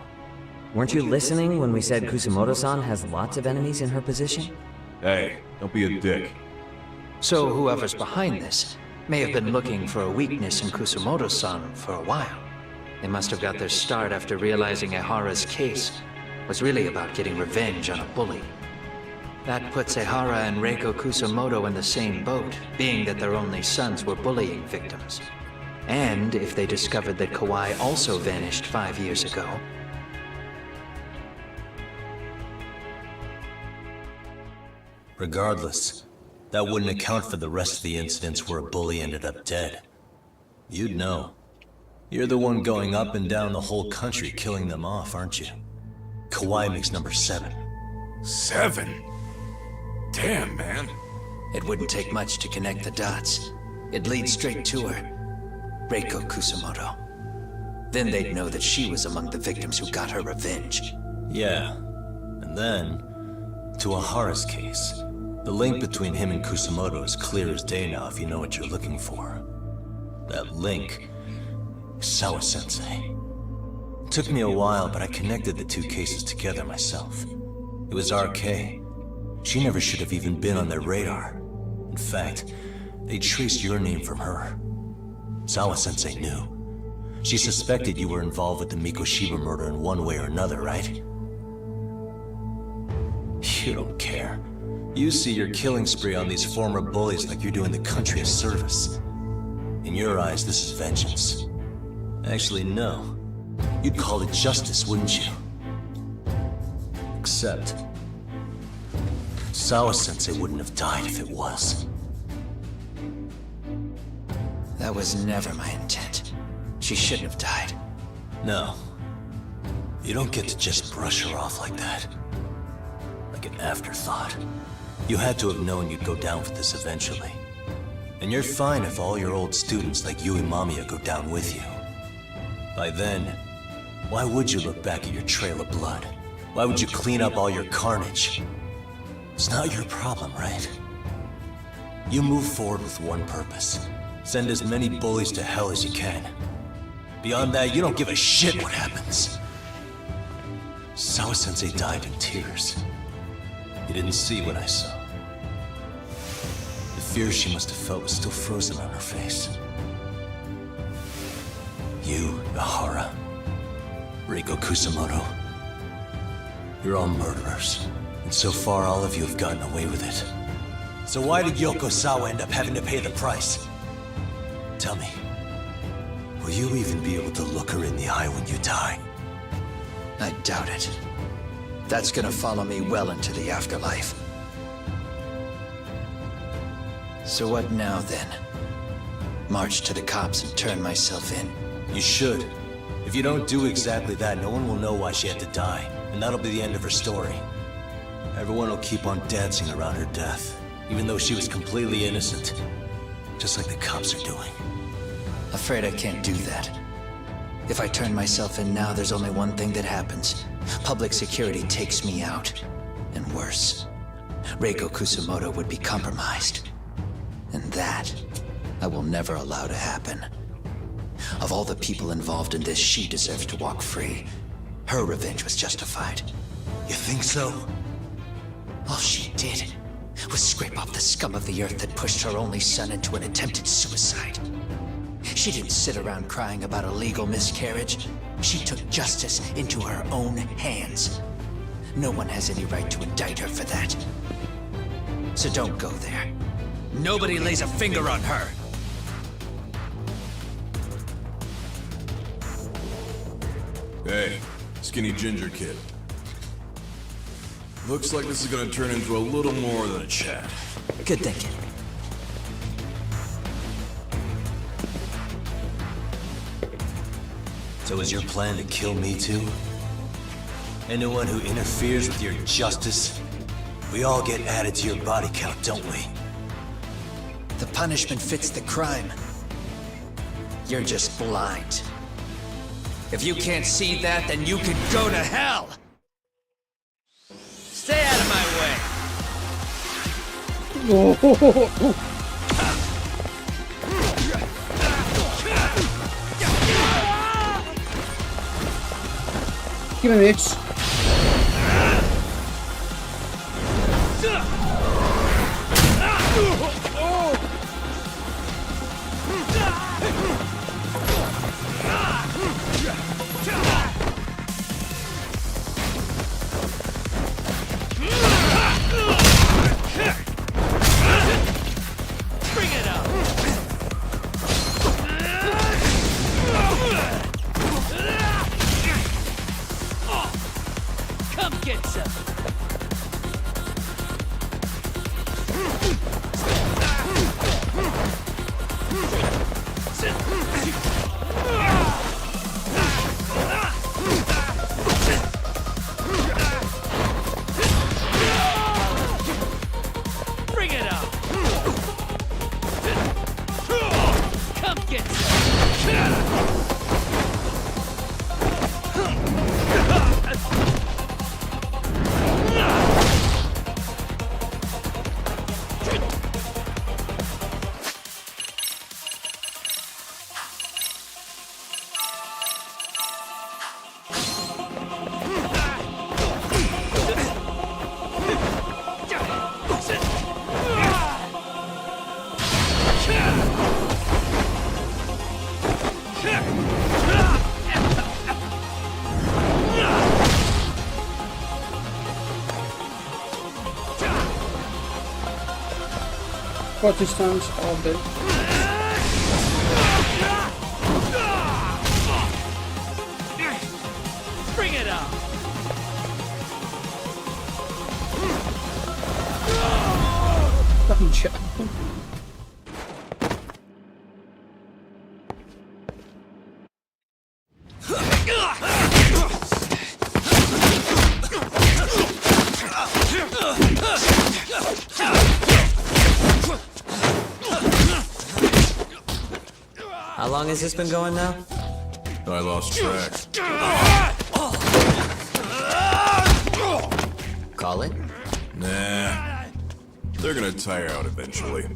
Weren't you listening when we said Kusumoto-san has lots of enemies in her position? Hey, don't be a dick. So whoever's behind this may have been looking for a weakness in Kusumoto-san for a while. They must have got their start after realizing Ehara's case was really about getting revenge on a bully. That puts Ehara and Reiko Kusumoto in the same boat, being that their only sons were bullying victims. And if they discovered that Kawai also vanished 5 years ago. Regardless, that wouldn't account for the rest of the incidents where a bully ended up dead. You'd know. You're the one going up and down the whole country killing them off, aren't you? Kawai makes number 7. 7? Damn, man. It wouldn't take much to connect the dots. It'd lead straight to her. Reiko Kusumoto. Then they'd know that she was among the victims who got her revenge. Yeah. And then, to Ahara's case. The link between him and Kusumoto is clear as day now if you know what you're looking for. That link is Sawa-sensei. It took me a while, but I connected the two cases together myself. It was RK. She never should have even been on their radar. In fact, they traced your name from her. Sawa-sensei knew. She suspected you were involved with the Mikoshiba murder in one way or another, right? You don't care. You see your killing spree on these former bullies like you're doing the country a service. In your eyes, this is vengeance. Actually, no. You'd call it justice, wouldn't you? Except, Sawa-sensei wouldn't have died if it was. That was never my intent. She shouldn't have died. No. You don't get to just brush her off like that. Like an afterthought. You had to have known you'd go down for this eventually. And you're fine if all your old students like Yui Mamiya go down with you. By then, why would you look back at your trail of blood? Why would you clean up all your carnage? It's not your problem, right? You move forward with one purpose. Send as many bullies to hell as you can. Beyond that, you don't give a shit what happens. Sawa-sensei died in tears. You didn't see what I saw. The fear she must have felt was still frozen on her face. You, Ehara, Reiko Kusumoto, you're all murderers. And so far, all of you have gotten away with it. So why did Yoko Sawa end up having to pay the price? Tell me, will you even be able to look her in the eye when you die? I doubt it. That's gonna follow me well into the afterlife. So what now, then? March to the cops and turn myself in? You should. If you don't do exactly that, no one will know why she had to die, and that'll be the end of her story. Everyone will keep on dancing around her death, even though she was completely innocent. Just like the cops are doing. Afraid I can't do that. If I turn myself in now, there's only one thing that happens. Public security takes me out. And worse. Reiko Kusumoto would be compromised. And that, I will never allow to happen. Of all the people involved in this, she deserves to walk free. Her revenge was justified. You think so? All she did was scrape off the scum of the earth that pushed her only son into an attempted suicide. She didn't sit around crying about a legal miscarriage. She took justice into her own hands. No one has any right to indict her for that. So don't go there. Nobody lays a finger on her. Hey, skinny ginger kid. Looks like this is gonna turn into a little more than a chat. Good thinking. So is your plan to kill me too? Anyone who interferes with your justice, we all get added to your body count, don't we? The punishment fits the crime. You're just blind. If you can't see that, then you can go to hell! Stay out of my way! Give me this. Bring it up! Come get some! Bring it up! Come get some! Protestants all day. Bring it up! Fucking shit. How long has this been going now? I lost track. Call it? Nah. They're gonna tire out eventually.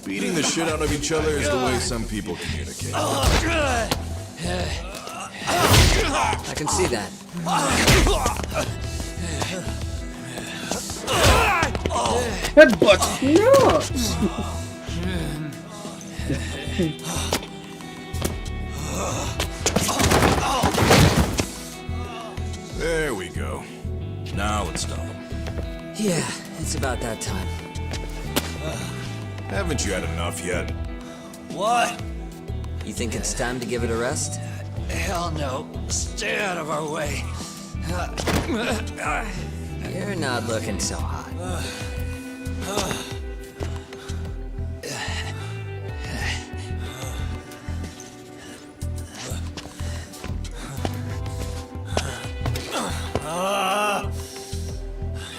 Beating the shit out of each other is the way some people communicate. I can see that. Headbutt nuts! There we go. Now let's stop him. Yeah, it's about that time. Haven't you had enough yet? What? You think it's time to give it a rest? Hell no. Stay out of our way. You're not looking so hot.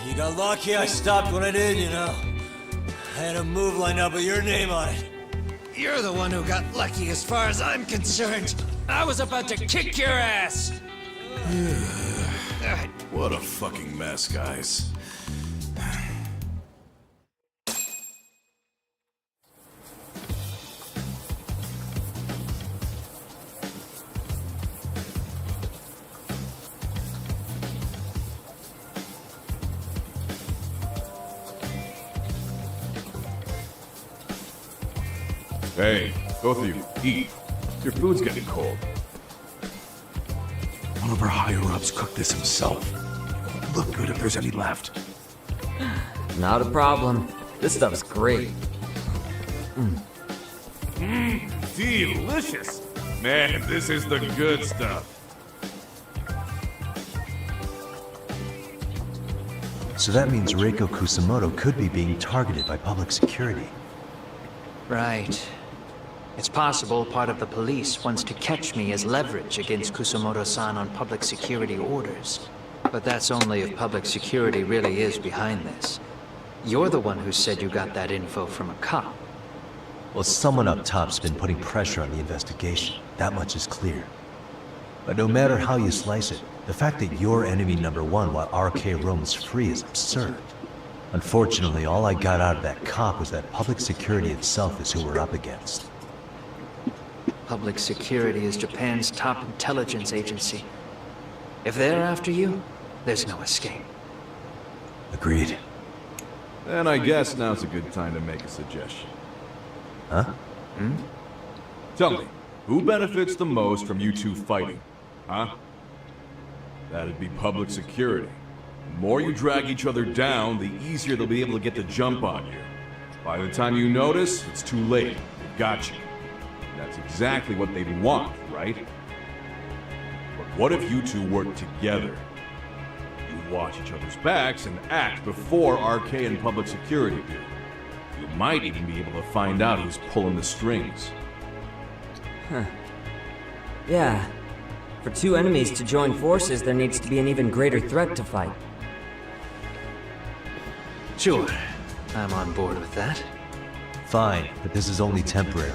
You got lucky I stopped when I did, you know. I had a move lined up with your name on it. You're the one who got lucky as far as I'm concerned. I was about to kick your ass! What a fucking mess, guys. Hey, both of you, eat. Your food's getting cold. One of our higher-ups cooked this himself. It'll look good if there's any left. Not a problem. This stuff's great. Delicious! Man, this is the good stuff. So that means Reiko Kusamoto could be being targeted by public security. Right. It's possible part of the police wants to catch me as leverage against Kusamoto-san on public security orders. But that's only if public security really is behind this. You're the one who said you got that info from a cop. Well, someone up top's been putting pressure on the investigation. That much is clear. But no matter how you slice it, the fact that you're enemy number one while RK roams free is absurd. Unfortunately, all I got out of that cop was that public security itself is who we're up against. Public security is Japan's top intelligence agency. If they're after you, there's no escape. Agreed. Then I guess now's a good time to make a suggestion. Huh? Tell me, who benefits the most from you two fighting? Huh? That'd be public security. The more you drag each other down, the easier they'll be able to get the jump on you. By the time you notice, it's too late. They've got you. That's exactly what they'd want, right? But what if you two work together? You watch each other's backs and act before RK and public security do. You might even be able to find out who's pulling the strings. Huh. Yeah. For two enemies to join forces, there needs to be an even greater threat to fight. Sure. I'm on board with that. Fine, but this is only temporary.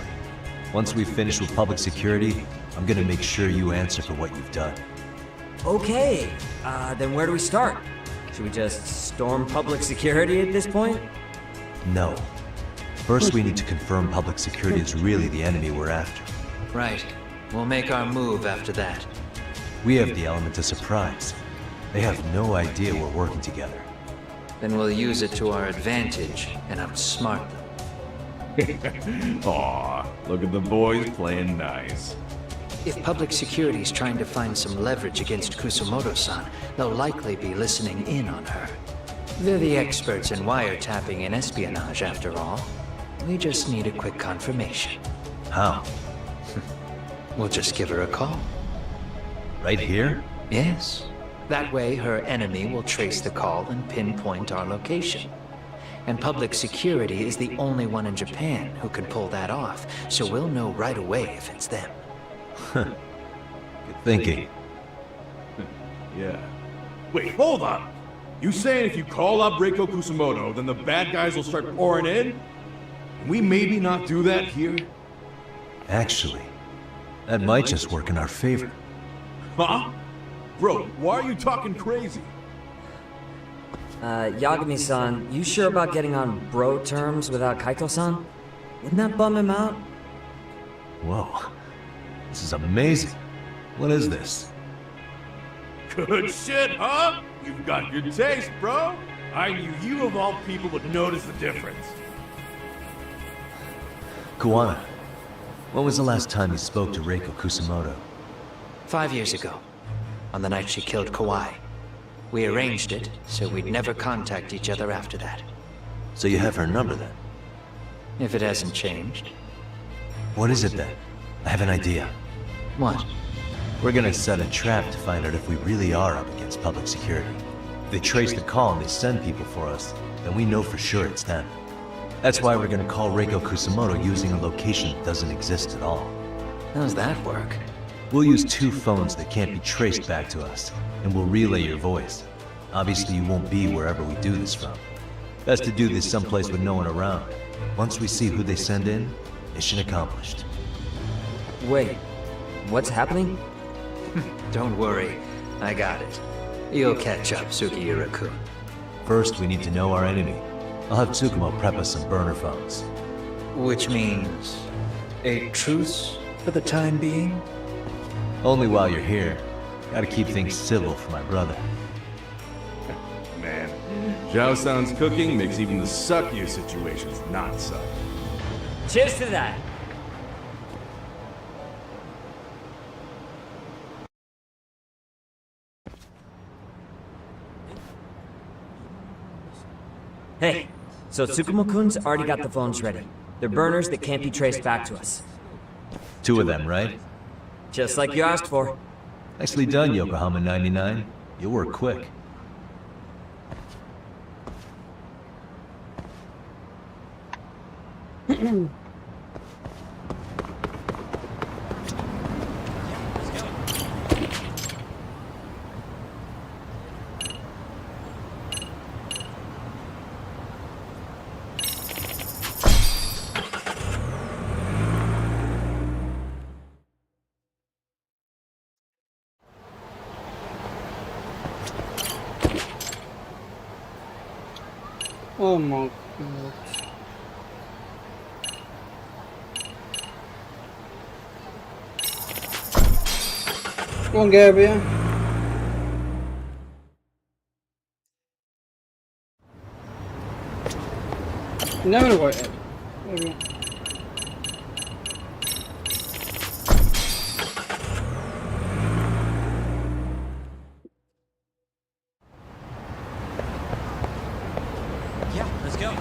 Once we finish with public security, I'm gonna make sure you answer for what you've done. Okay, then where do we start? Should we just storm public security at this point? No. First, we need to confirm public security is really the enemy we're after. Right. We'll make our move after that. We have the element of surprise. They have no idea we're working together. Then we'll use it to our advantage and outsmart them. Aw, look at the boys playing nice. If public security's trying to find some leverage against Kusamoto-san, they'll likely be listening in on her. They're the experts in wiretapping and espionage, after all. We just need a quick confirmation. How? We'll just give her a call. Right here? Yes. That way, her enemy will trace the call and pinpoint our location. And public security is the only one in Japan who can pull that off, so we'll know right away if it's them. Good thinking. Yeah. Wait, hold on! You saying if you call up Reiko Kusamoto, then the bad guys will start pouring in? Can we maybe not do that here? Actually, that might just work in our favor. Huh? Bro, why are you talking crazy? Yagami-san, you sure about getting on bro terms without Kaito-san? Wouldn't that bum him out? Whoa. This is amazing. What is this? Good shit, huh? You've got good taste, bro. I knew you of all people would notice the difference. Kuwana, when was the last time you spoke to Reiko Kusamoto? 5 years ago, on the night she killed Kawai. We arranged it, so we'd never contact each other after that. So you have her number then? If it hasn't changed. What is it then? I have an idea. What? We're gonna set a trap to find out if we really are up against public security. If they trace the call and they send people for us, then we know for sure it's them. That's why we're gonna call Reiko Kusamoto using a location that doesn't exist at all. How's that work? We'll use 2 phones that can't be traced back to us, and we'll relay your voice. Obviously you won't be wherever we do this from. Best to do this someplace with no one around. Once we see who they send in, mission accomplished. Wait, what's happening? Don't worry, I got it. You'll catch up, Sugiura-kun. First, we need to know our enemy. I'll have Tsukumo prep us some burner phones. Which means a truce for the time being? Only while you're here. Gotta keep things civil for my brother. Man, Zhao-san's cooking makes even the suckiest situations not suck. Cheers to that! Hey, so Tsukumo-kun's already got the phones ready. They're burners that can't be traced back to us. 2 of them, right? Just like you asked for. Nicely done, Yokohama 99. You work quick. Oh my god. Go on, Gabriel. Never know what it is. Yeah, let's go.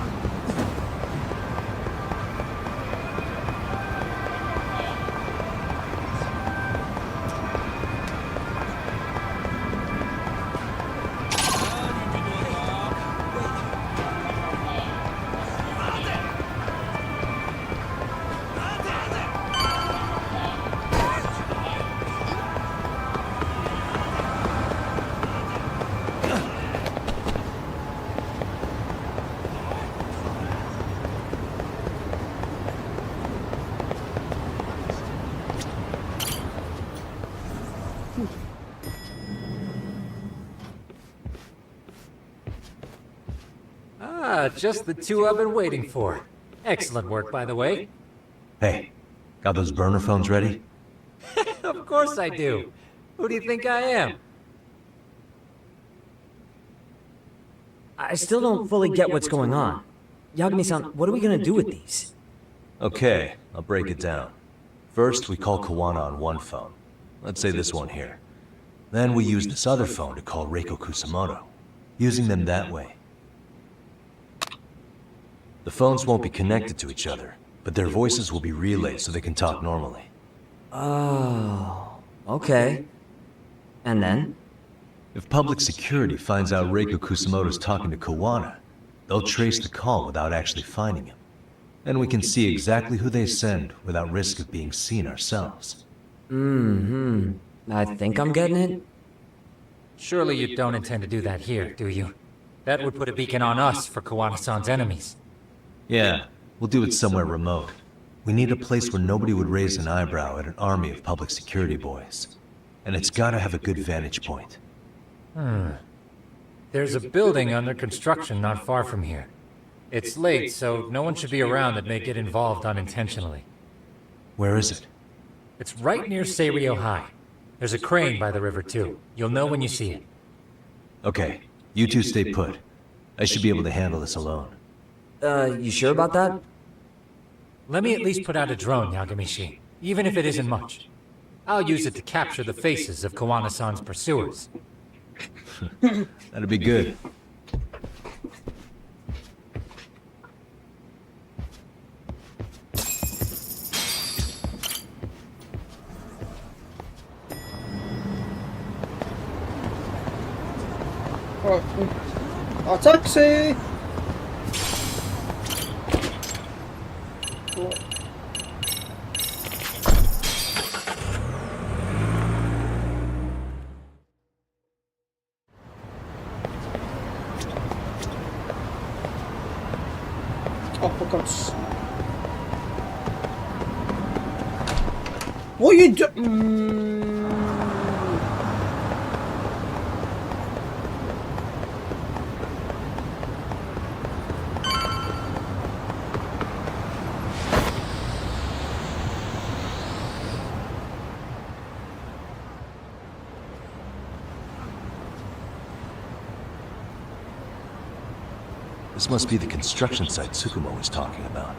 Ah, just the two I've been waiting for. Excellent work, by the way. Hey, got those burner phones ready? Of course I do. Who do you think I am? I still don't fully get what's going on. Yagami-san, what are we gonna do with these? Okay, I'll break it down. First, we call Kawana on one phone. Let's say this one here. Then we use this other phone to call Reiko Kusamoto. Using them that way. The phones won't be connected to each other, but their voices will be relayed so they can talk normally. Oh, okay. And then? If public security finds out Reiko Kusamoto's talking to Kawana, they'll trace the call without actually finding him. And we can see exactly who they send without risk of being seen ourselves. Mm-hmm. I think I'm getting it. Surely you don't intend to do that here, do you? That would put a beacon on us for Kawana-san's enemies. Yeah, we'll do it somewhere remote. We need a place where nobody would raise an eyebrow at an army of public security boys. And it's gotta have a good vantage point. There's a building under construction not far from here. It's late, so no one should be around that may get involved unintentionally. Where is it? It's right near Seirio High. There's a crane by the river, too. You'll know when you see it. Okay, you two stay put. I should be able to handle this alone. You sure about that? Let me at least put out a drone, Yagamishi, even if it isn't much. I'll use it to capture the faces of Kawana-san's pursuers. That'd be good. A taxi! Oh, for God's sake. What are you doing? This must be the construction site Tsukumo was talking about.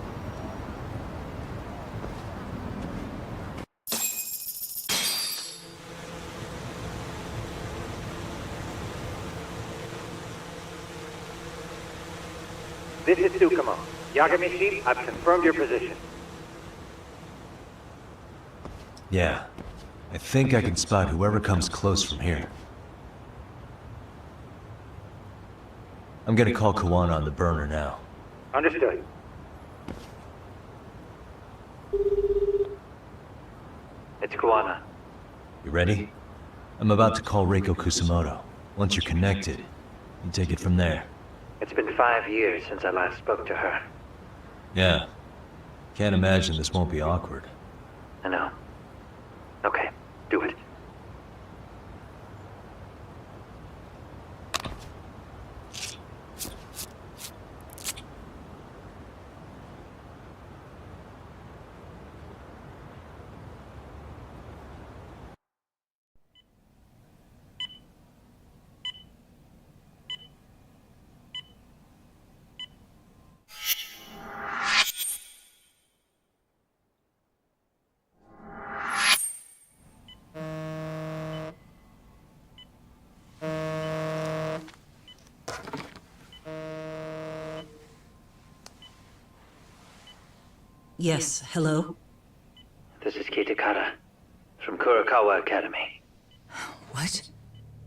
This is Tsukumo. Yagamishi, I've confirmed your position. Yeah. I think I can spot whoever comes close from here. I'm gonna call Kawana on the burner now. Understood. It's Kawana. You ready? I'm about to call Reiko Kusamoto. Once you're connected, you take it from there. It's been 5 years since I last spoke to her. Yeah. Can't imagine this won't be awkward. I know. Okay, do it. Yes, hello? This is Kitakata, from Kurakawa Academy. What?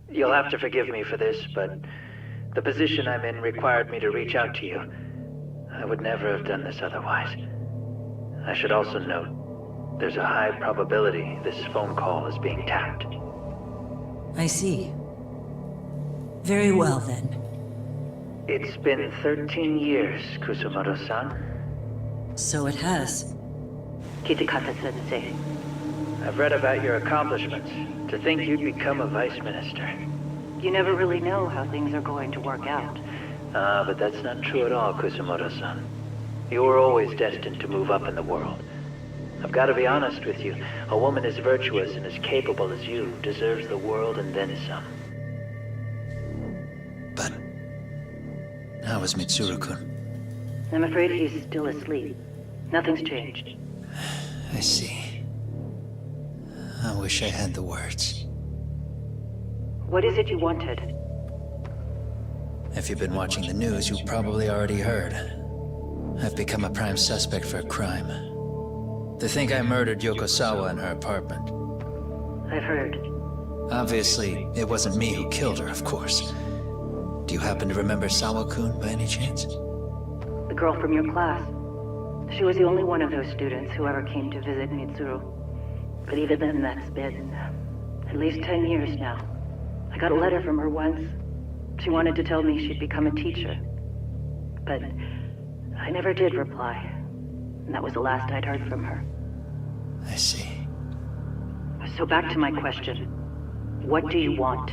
You'll have to forgive me for this, but the position I'm in required me to reach out to you. I would never have done this otherwise. I should also note, there's a high probability this phone call is being tapped. I see. Very well, then. It's been 13 years, Kusumoto-san. So it has. Kitakata-sensei. I've read about your accomplishments. To think you'd become a vice minister. You never really know how things are going to work out. But that's not true at all, Kusumoto-san. You were always destined to move up in the world. I've got to be honest with you. A woman as virtuous and as capable as you deserves the world and then some. But how is Mitsuru-kun? I'm afraid he's still asleep. Nothing's changed. I see. I wish I had the words. What is it you wanted? If you've been watching the news, you probably already heard. I've become a prime suspect for a crime. They think I murdered Yokosawa in her apartment. I've heard. Obviously, it wasn't me who killed her, of course. Do you happen to remember Sawa-kun by any chance? The girl from your class. She was the only one of those students who ever came to visit Mitsuru. But even then, that's been at least 10 years now. I got a letter from her once. She wanted to tell me she'd become a teacher. But I never did reply. And that was the last I'd heard from her. I see. So back to my question. What do you want?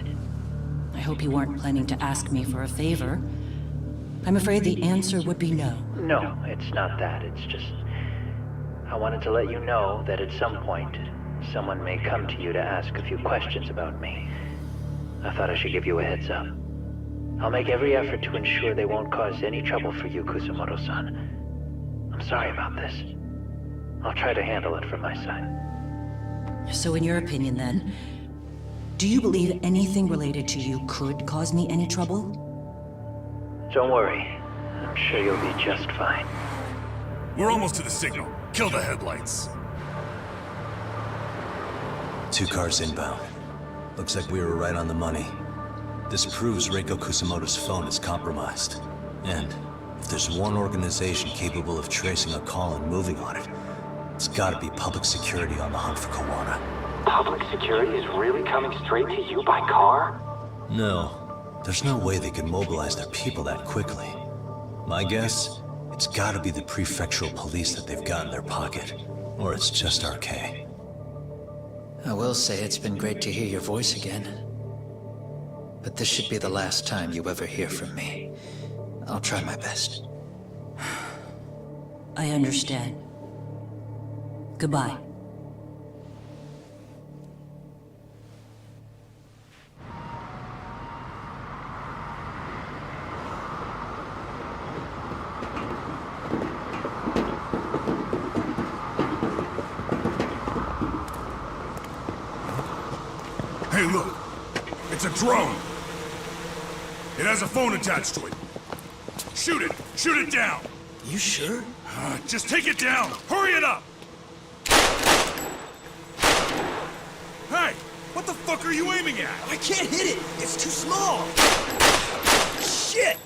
I hope you weren't planning to ask me for a favor. I'm afraid the answer would be no. No, it's not that. It's just... I wanted to let you know that at some point, someone may come to you to ask a few questions about me. I thought I should give you a heads up. I'll make every effort to ensure they won't cause any trouble for you, Kusumoto-san. I'm sorry about this. I'll try to handle it from my side. So in your opinion, then, do you believe anything related to you could cause me any trouble? Don't worry. I'm sure you'll be just fine. We're almost to the signal. Kill the headlights. 2 cars inbound. Looks like we were right on the money. This proves Reiko Kusamoto's phone is compromised. And if there's one organization capable of tracing a call and moving on it, it's gotta be public security on the hunt for Kawana. Public security is really coming straight to you by car? No. There's no way they could mobilize their people that quickly. My guess, it's gotta be the prefectural police that they've got in their pocket. Or it's just RK. I will say it's been great to hear your voice again. But this should be the last time you ever hear from me. I'll try my best. I understand. Goodbye. Hey, look. It's a drone. It has a phone attached to it. Shoot it! Shoot it down! You sure? Just take it down! Hurry it up! Hey! What the fuck are you aiming at? I can't hit it! It's too small! Shit!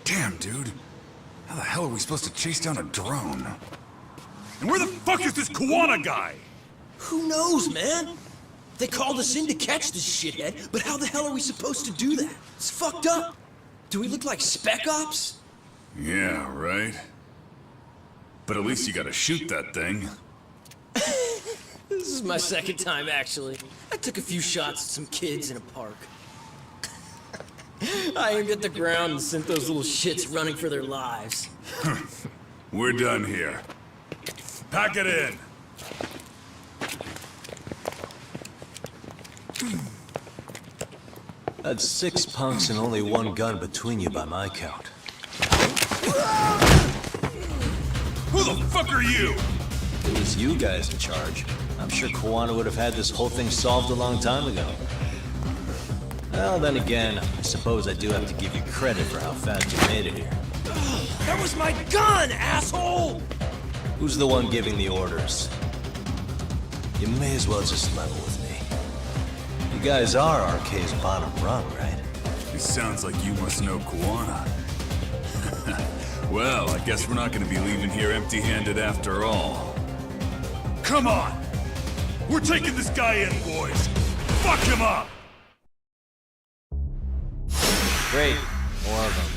Damn, dude. How the hell are we supposed to chase down a drone? And where the fuck is this Kuwana guy? Who knows, man? They called us in to catch this shithead, but how the hell are we supposed to do that? It's fucked up. Do we look like spec ops? Yeah, right. But at least you gotta shoot that thing. This is my second time, actually. I took a few shots at some kids in a park. I aimed at the ground and sent those little shits running for their lives. We're done here. Pack it in. That's 6 punks and only 1 gun between you by my count. Who the fuck are you? If it was you guys in charge, I'm sure Kuwana would have had this whole thing solved a long time ago. Well, then again, I suppose I do have to give you credit for how fast you made it here. That was my gun, asshole! Who's the one giving the orders? You may as well just level with me. You guys are RK's bottom rung, right? It sounds like you must know Kuwana. Well, I guess we're not gonna be leaving here empty-handed after all. Come on! We're taking this guy in, boys! Fuck him up! Great. More of them.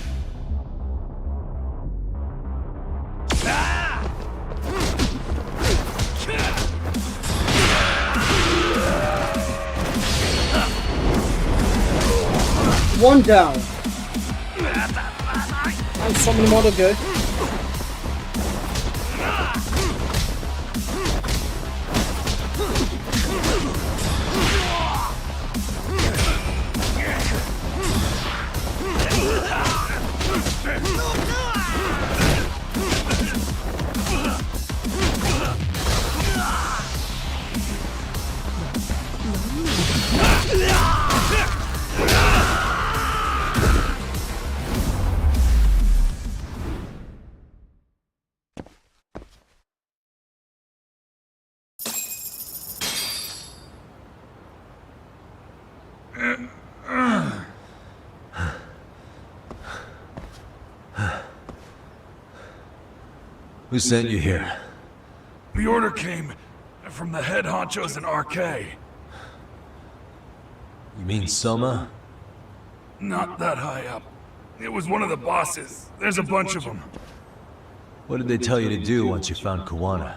One down. And some of them ought to go. Who sent you here? The order came from the head honchos in RK. You mean Soma? Not that high up. It was one of the bosses. There's a bunch of them. What did they tell you to do once you found Kuwana?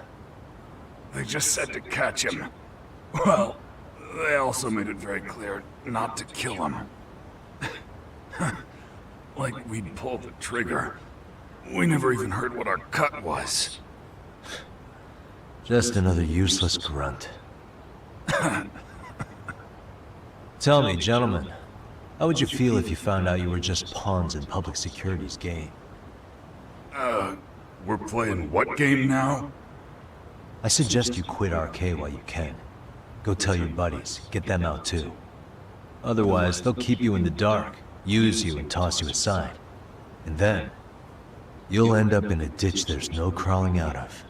They just said to catch him. Well, they also made it very clear not to kill him. Like we'd pull the trigger. We never even heard what our cut was. Just another useless grunt. Tell me, gentlemen, how would you feel if you found out you were just pawns in public security's game? We're playing what game now? I suggest you quit RK while you can. Go tell your buddies, get them out too. Otherwise, they'll keep you in the dark, use you and toss you aside. And then, you'll end up in a ditch there's no crawling out of.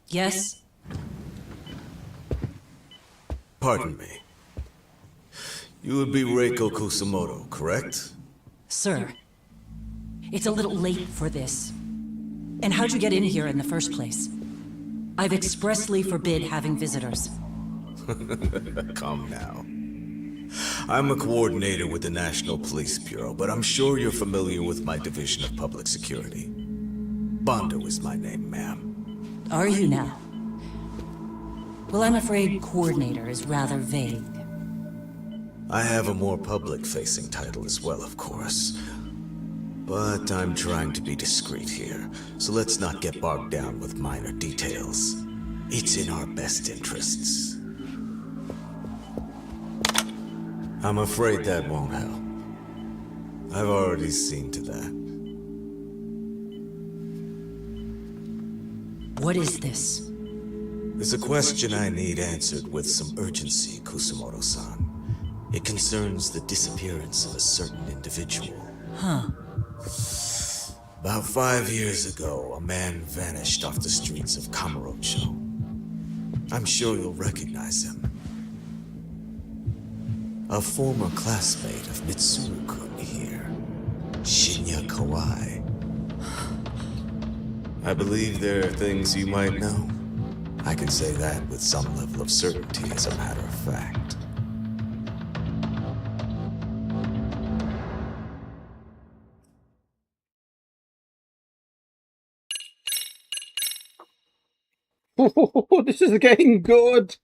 Yes? Pardon me. You would be Reiko Kusamoto, correct? Sir, it's a little late for this. And how'd you get in here in the first place? I've expressly forbid having visitors. Calm now. I'm a coordinator with the National Police Bureau, but I'm sure you're familiar with my Division of Public Security. Bondo is my name, ma'am. Are you now? Well, I'm afraid coordinator is rather vague. I have a more public-facing title as well, of course. But I'm trying to be discreet here, so let's not get bogged down with minor details. It's in our best interests. I'm afraid that won't help. I've already seen to that. What is this? There's a question I need answered with some urgency, Kusumoto-san. It concerns the disappearance of a certain individual. Huh. About 5 years ago, a man vanished off the streets of Kamurocho. I'm sure you'll recognize him. A former classmate of Mitsuru-kun here, Shinya Kawai. I believe there are things you might know. I can say that with some level of certainty, as a matter of fact. This is getting good.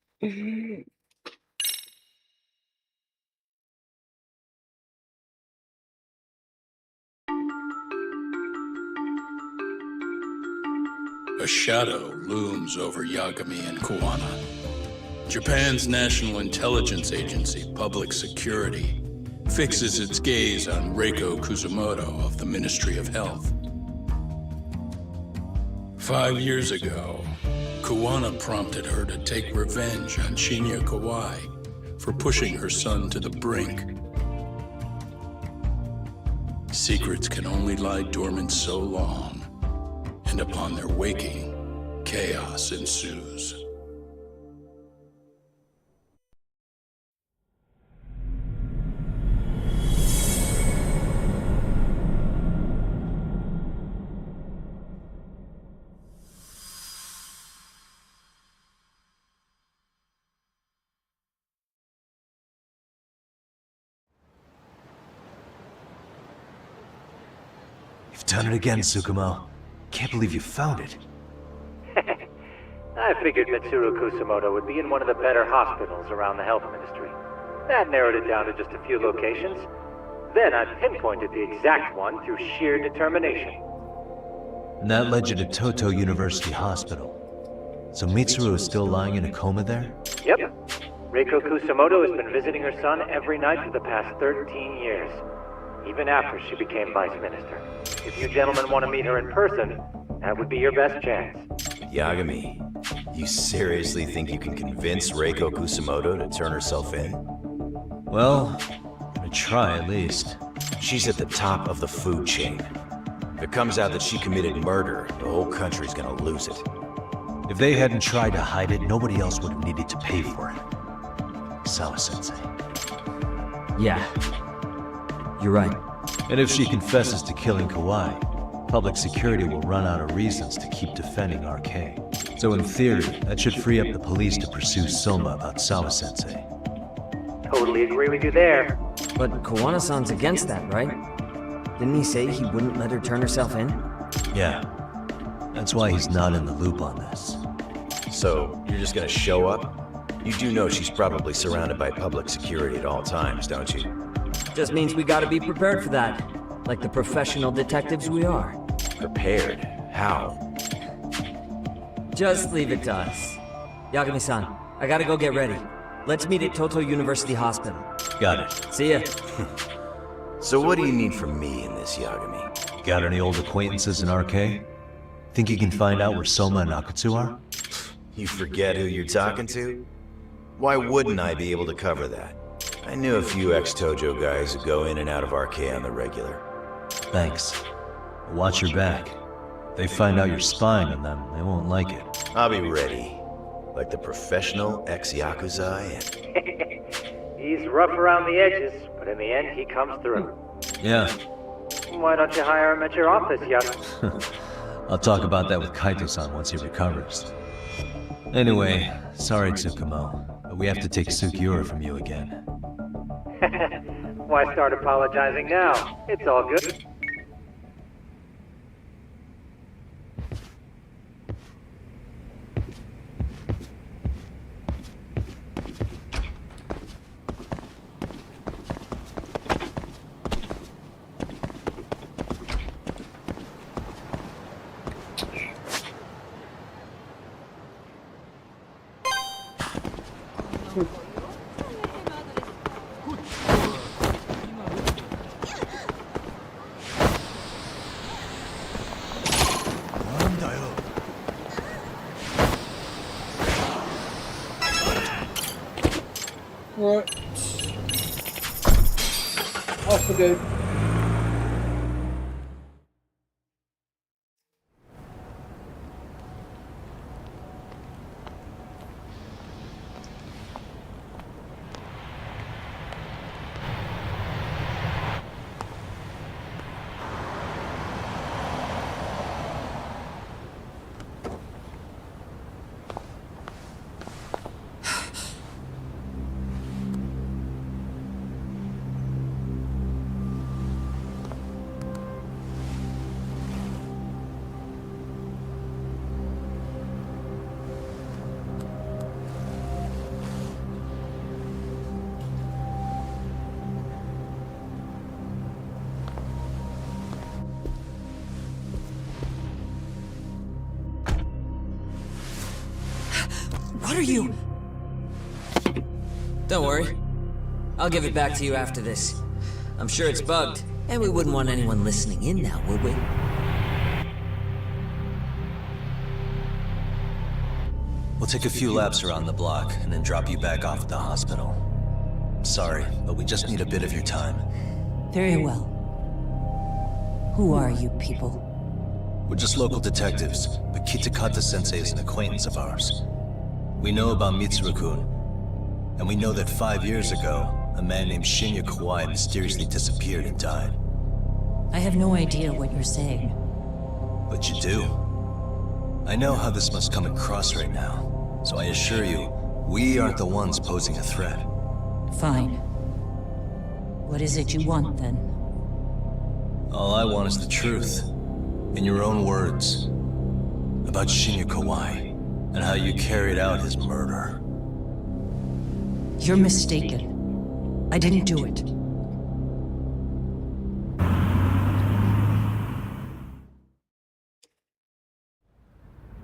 A shadow looms over Yagami and Kuwana. Japan's National Intelligence Agency, Public Security, fixes its gaze on Reiko Kusumoto of the Ministry of Health. 5 years ago, Kuwana prompted her to take revenge on Shinya Kawai for pushing her son to the brink. Secrets can only lie dormant so long, and upon their waking, chaos ensues. You've done it again, Tsukumo. Can't believe you found it. I figured Mitsuru Kusumoto would be in one of the better hospitals around the health ministry. That narrowed it down to just a few locations. Then I pinpointed the exact one through sheer determination. And that led you to Toto University Hospital. So Mitsuru is still lying in a coma there? Yep. Reiko Kusumoto has been visiting her son every night for the past 13 years. Even after she became vice minister. If you gentlemen want to meet her in person, that would be your best chance. Yagami, you seriously think you can convince Reiko Kusumoto to turn herself in? Well, I'm gonna try at least. She's at the top of the food chain. If it comes out that she committed murder, the whole country's gonna lose it. If they hadn't tried to hide it, nobody else would have needed to pay for it. Sawa-sensei. Yeah. You're right. And if she confesses to killing Kawai, public security will run out of reasons to keep defending RK. So in theory, that should free up the police to pursue Soma about Sawa-sensei. Totally agree with you there. But Kawana-san's against that, right? Didn't he say he wouldn't let her turn herself in? Yeah. That's why he's not in the loop on this. So, you're just gonna show up? You do know she's probably surrounded by public security at all times, don't you? Just means we gotta be prepared for that. Like the professional detectives we are. Prepared? How? Just leave it to us. Yagami-san, I gotta go get ready. Let's meet at Toto University Hospital. Got it. See ya. So what do you need from me in this, Yagami? Got any old acquaintances in RK? Think you can find out where Soma and Akatsu are? You forget who you're talking to? Why wouldn't I be able to cover that? I knew a few ex-Tojo guys who go in and out of RK on the regular. Thanks. Watch your back. If they find out you're spying on them, they won't like it. I'll be ready. Like the professional ex-Yakuza I am. He's rough around the edges, but in the end he comes through. Yeah. Why don't you hire him at your office, Yaku? I'll talk about that with Kaito-san once he recovers. Anyway, sorry Tsukumo, but we have to take Sukiura from you again. Why start apologizing now? It's all good. for good. What are you? Don't worry. I'll give it back to you after this. I'm sure it's bugged, and we wouldn't want anyone listening in now, would we? We'll take a few laps around the block, and then drop you back off at the hospital. Sorry, but we just need a bit of your time. Very well. Who are you people? We're just local detectives, but Kitakata-sensei is an acquaintance of ours. We know about Mitsuru-kun, and we know that 5 years ago, a man named Shinya Kawai mysteriously disappeared and died. I have no idea what you're saying. But you do. I know how this must come across right now, so I assure you, we aren't the ones posing a threat. Fine. What is it you want, then? All I want is the truth. In your own words. About Shinya Kawai, and how you carried out his murder. You're mistaken. I didn't do it.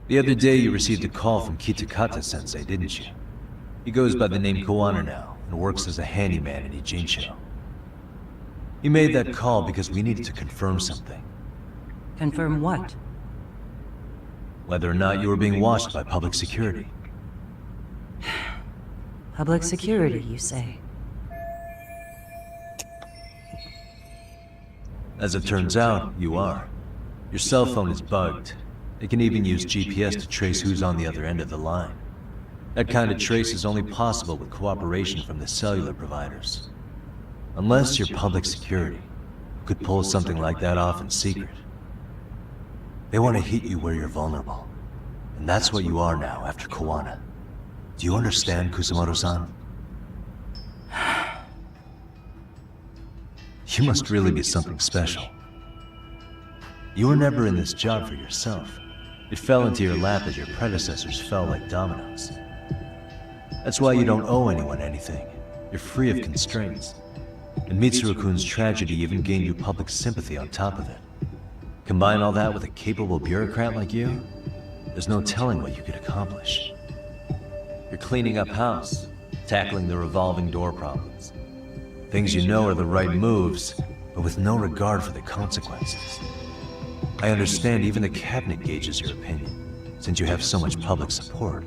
The other day you received a call from Kitakata-sensei, didn't you? He goes by the name Koano now, and works as a handyman in Ijincho. He made that call because we needed to confirm something. Confirm what? Whether or not you were being watched by public security. Public security, you say? As it turns out, you are. Your cell phone is bugged. It can even use GPS to trace who's on the other end of the line. That kind of trace is only possible with cooperation from the cellular providers. Unless you're public security, you could pull something like that off in secret. They want to hit you where you're vulnerable. And that's what you are now after Koano. Do you understand, Kusumoto-san? You must really be something special. You were never in this job for yourself. It fell into your lap as your predecessors fell like dominoes. That's why you don't owe anyone anything. You're free of constraints. And Mitsuru-kun's tragedy even gained you public sympathy on top of it. Combine all that with a capable bureaucrat like you, there's no telling what you could accomplish. You're cleaning up house, tackling the revolving door problems. Things you know are the right moves, but with no regard for the consequences. I understand even the cabinet gauges your opinion, since you have so much public support.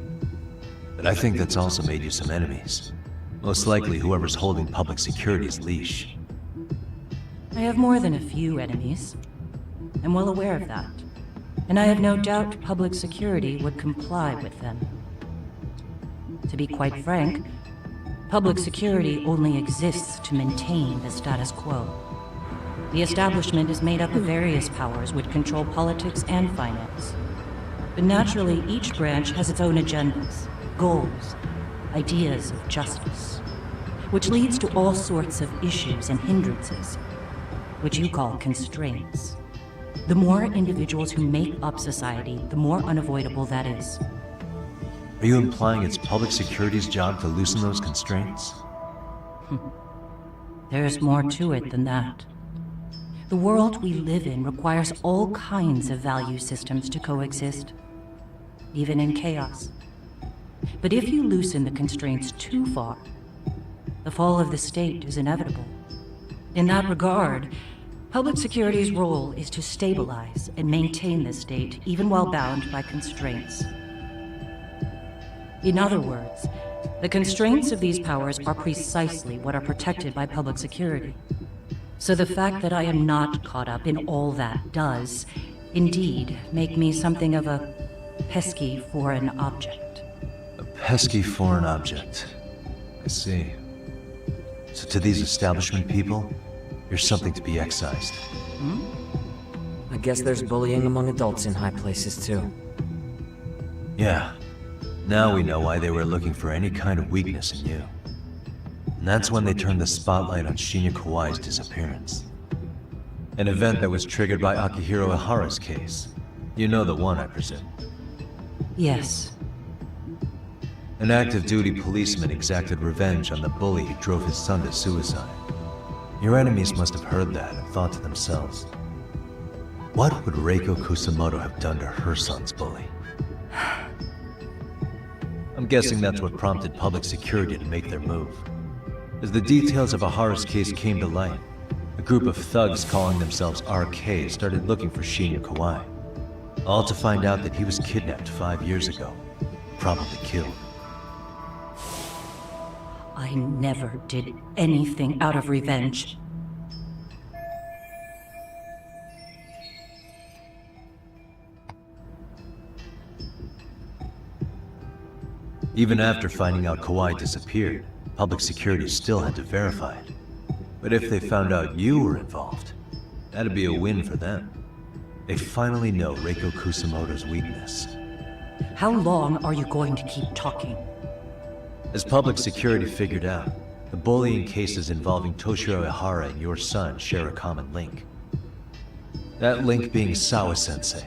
But I think that's also made you some enemies. Most likely whoever's holding public security's leash. I have more than a few enemies. I'm well aware of that. And I have no doubt public security would comply with them. To be quite frank, public security only exists to maintain the status quo. The establishment is made up of various powers which control politics and finance. But naturally, each branch has its own agendas, goals, ideas of justice, which leads to all sorts of issues and hindrances, which you call constraints. The more individuals who make up society, the more unavoidable that is. Are you implying it's public security's job to loosen those constraints? There's more to it than that. The world we live in requires all kinds of value systems to coexist, even in chaos. But if you loosen the constraints too far, the fall of the state is inevitable. In that regard, public security's role is to stabilize and maintain the state, even while bound by constraints. In other words, the constraints of these powers are precisely what are protected by public security. So the fact that I am not caught up in all that does, indeed, make me something of a pesky foreign object. A pesky foreign object. I see. So to these establishment people, you're something to be excised. I guess there's bullying among adults in high places too. Yeah. Now we know why they were looking for any kind of weakness in you. And that's when they turned the spotlight on Shinya Kawai's disappearance. An event that was triggered by Akihiro Ihara's case. You know the one, I presume. Yes. An active-duty policeman exacted revenge on the bully who drove his son to suicide. Your enemies must have heard that and thought to themselves, what would Reiko Kusamoto have done to her son's bully? I'm guessing that's what prompted public security to make their move. As the details of Ihara's case came to light, a group of thugs calling themselves RK started looking for Shinya Kawai. All to find out that he was kidnapped 5 years ago, probably killed. I never did anything out of revenge. Even after finding out Kawai disappeared, public security still had to verify it. But if they found out you were involved, that'd be a win for them. They finally know Reiko Kusamoto's weakness. How long are you going to keep talking? As public security figured out, the bullying cases involving Toshiro Ihara and your son share a common link. That link being Sawa-sensei.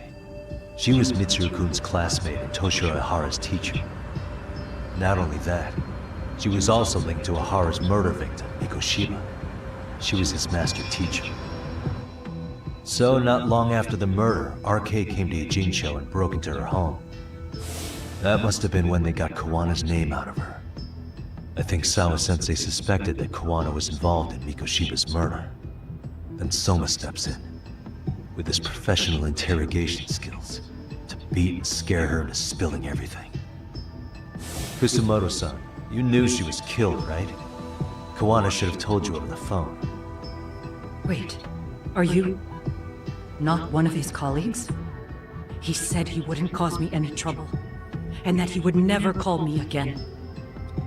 She was Mitsuru-kun's classmate and Toshiro Ihara's teacher. Not only that, she was also linked to Ihara's murder victim, Mikoshima. She was his master teacher. So, not long after the murder, RK came to Ijincho and broke into her home. That must have been when they got Kawana's name out of her. I think Sawa-sensei suspected that Kawana was involved in Mikoshiba's murder. Then Soma steps in, with his professional interrogation skills, to beat and scare her into spilling everything. Kusamoto-san, you knew she was killed, right? Kawana should have told you over the phone. Wait, are you not one of his colleagues? He said he wouldn't cause me any trouble, and that he would never call me again.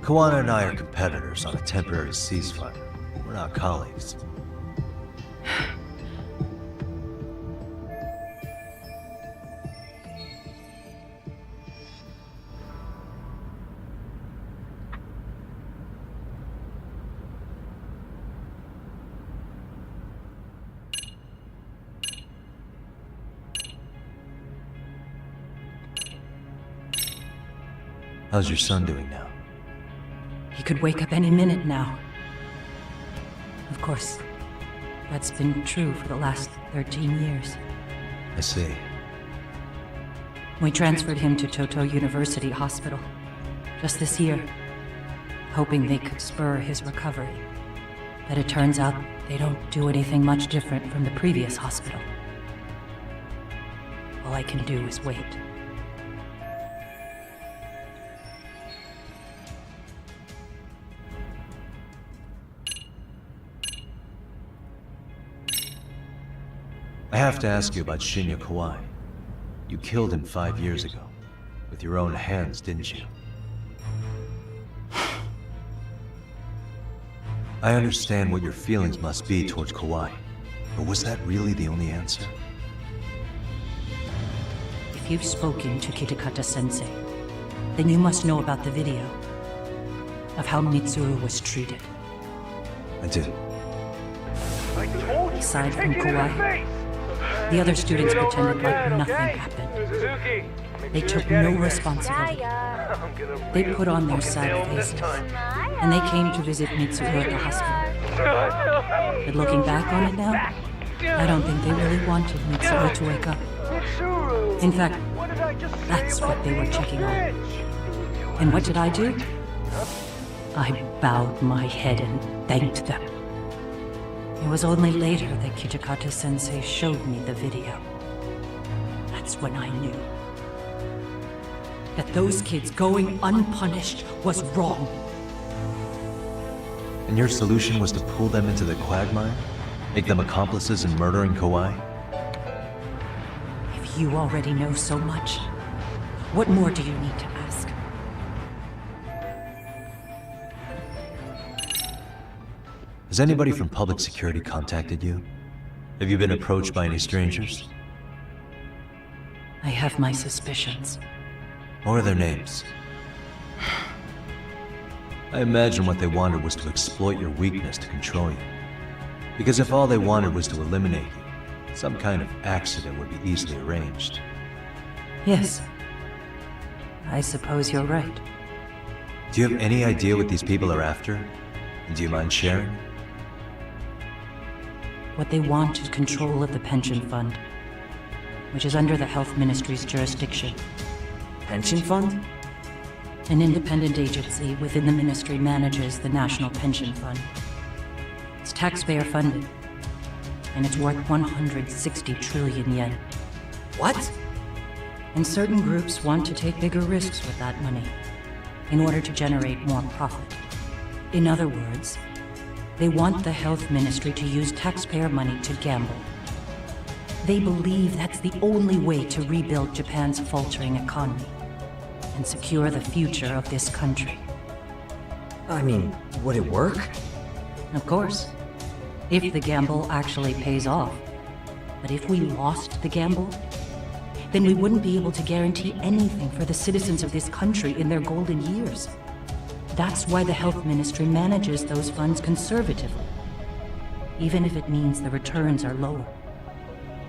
Kawana and I are competitors on a temporary ceasefire. We're not colleagues. How's your son doing now? He could wake up any minute now. Of course, that's been true for the last 13 years. I see. We transferred him to Toto University Hospital just this year, hoping they could spur his recovery. But it turns out they don't do anything much different from the previous hospital. All I can do is wait. I have to ask you about Shinya Kawai. You killed him 5 years ago. With your own hands, didn't you? I understand what your feelings must be towards Kawai, but was that really the only answer? If you've spoken to Kitakata-sensei, then you must know about the video of how Mitsuru was treated. I did. Aside from Kawai, the other students pretended like nothing happened. They took no responsibility. They put on their sad faces, and they came to visit Mitsuru at the hospital. But looking back on it now, I don't think they really wanted Mitsuru to wake up. In fact, that's what they were checking on. And what did I do? I bowed my head and thanked them. It was only later that Kitakata-sensei showed me the video. That's when I knew that those kids going unpunished was wrong. And your solution was to pull them into the quagmire? Make them accomplices in murdering Kawhi? If you already know so much, what more do you need to ask? Has anybody from public security contacted you? Have you been approached by any strangers? I have my suspicions. What are their names? I imagine what they wanted was to exploit your weakness to control you. Because if all they wanted was to eliminate you, some kind of accident would be easily arranged. Yes. I suppose you're right. Do you have any idea what these people are after? And do you mind sharing? What they want is control of the pension fund, which is under the Health Ministry's jurisdiction. Pension fund? An independent agency within the ministry manages the National Pension Fund. It's taxpayer funded, and it's worth 160 trillion yen. What? And certain groups want to take bigger risks with that money in order to generate more profit. In other words, they want the health ministry to use taxpayer money to gamble. They believe that's the only way to rebuild Japan's faltering economy and secure the future of this country. I mean, would it work? Of course, if the gamble actually pays off. But if we lost the gamble, then we wouldn't be able to guarantee anything for the citizens of this country in their golden years. That's why the health ministry manages those funds conservatively, even if it means the returns are lower.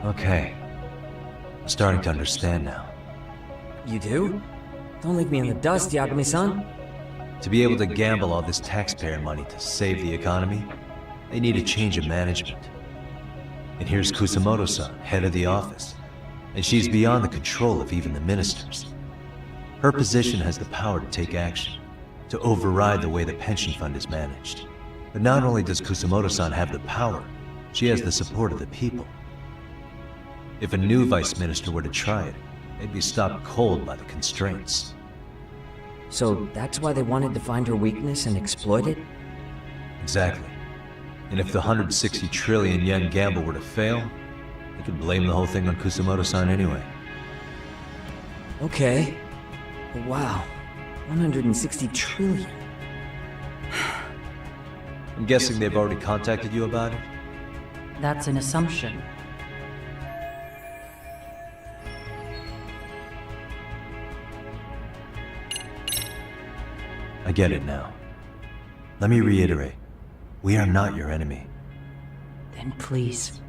Okay. I'm starting to understand now. You do? Don't leave me in the dust, Yagami-san. To be able to gamble all this taxpayer money to save the economy, they need a change of management. And here's Kusamoto-san, head of the office, and she's beyond the control of even the ministers. Her position has the power to take action, to override the way the pension fund is managed. But not only does Kusamoto-san have the power, she has the support of the people. If a new vice minister were to try it, they'd be stopped cold by the constraints. So that's why they wanted to find her weakness and exploit it? Exactly. And if the 160 trillion yen gamble were to fail, they could blame the whole thing on Kusamoto-san anyway. Okay. Wow. 160 trillion. I'm guessing they've already contacted you about it? That's an assumption. I get it now. Let me reiterate. We are not your enemy. Then please,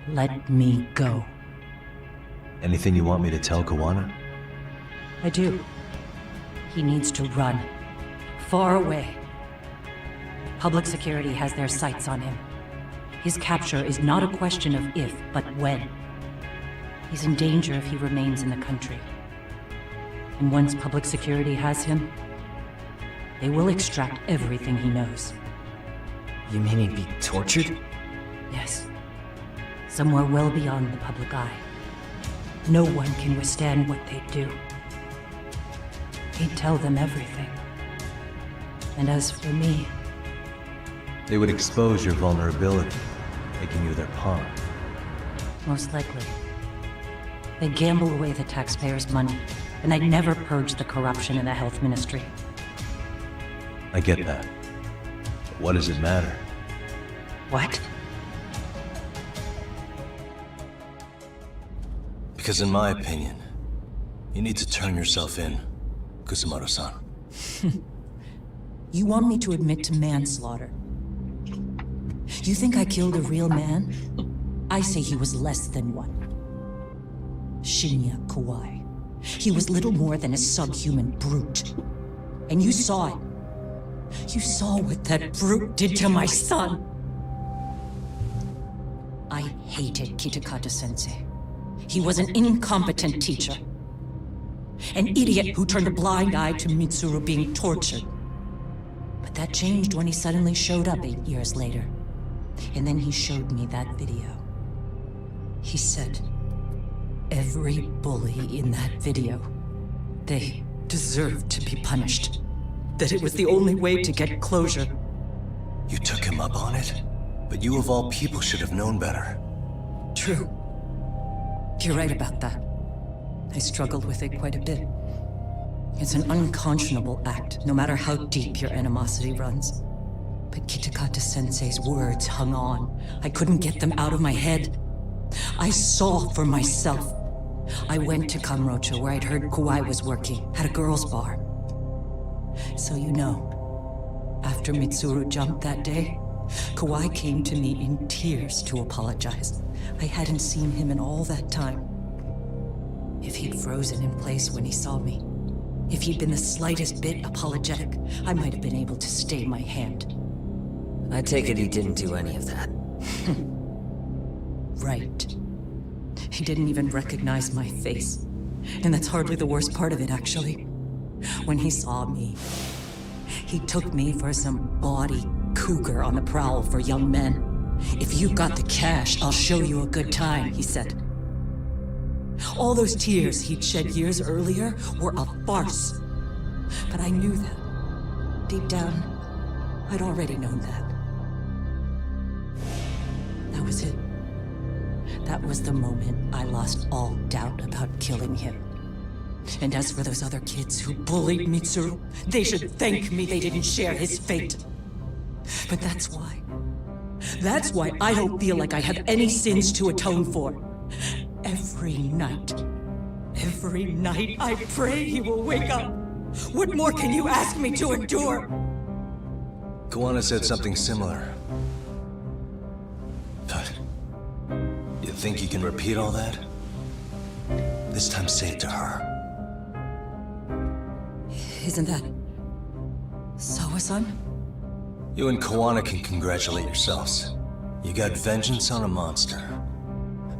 let me go. Anything you want me to tell Kawana? I do. He needs to run. Far away. Public security has their sights on him. His capture is not a question of if, but when. He's in danger if he remains in the country. And once public security has him, they will extract everything he knows. You mean he'd be tortured? Yes. Somewhere well beyond the public eye. No one can withstand what they do. He'd tell them everything. And as for me... They would expose your vulnerability, making you their pawn. Most likely. They'd gamble away the taxpayers' money, and they'd never purge the corruption in the health ministry. I get that. But what does it matter? What? Because in my opinion, you need to turn yourself in, Kusamoto-san. You want me to admit to manslaughter? You think I killed a real man? I say he was less than one. Shinya Kawai. He was little more than a subhuman brute. And you saw it. You saw what that brute did to my son. I hated Kitakata-sensei. He was an incompetent teacher. An idiot who turned a blind eye to Mitsuru being tortured. But that changed when he suddenly showed up 8 years later. And then he showed me that video. He said, every bully in that video, they deserved to be punished. That it was the only way to get closure. You took him up on it? But you of all people should have known better. True. You're right about that. I struggled with it quite a bit. It's an unconscionable act, no matter how deep your animosity runs. But Kitakata-sensei's words hung on. I couldn't get them out of my head. I saw for myself. I went to Kamurocho, where I'd heard Kawai was working, at a girls' bar. So you know, after Mitsuru jumped that day, Kawai came to me in tears to apologize. I hadn't seen him in all that time. If he'd frozen in place when he saw me, if he'd been the slightest bit apologetic, I might have been able to stay my hand. I take it he didn't do any of that. Right. He didn't even recognize my face. And that's hardly the worst part of it, actually. When he saw me, he took me for some bawdy cougar on the prowl for young men. If you got the cash, I'll show you a good time, he said. All those tears he'd shed years earlier were a farce. But I knew that. Deep down, I'd already known that. That was it. That was the moment I lost all doubt about killing him. And as for those other kids who bullied Mitsuru, they should thank me they didn't share his fate. But that's why. That's why I don't feel like I have any sins to atone for. Every night I pray he will wake up. What more can you ask me to endure? Kawana said something similar. But you think you can repeat all that? This time say it to her. Isn't that Sawa-san? You and Kawana can congratulate yourselves. You got vengeance on a monster.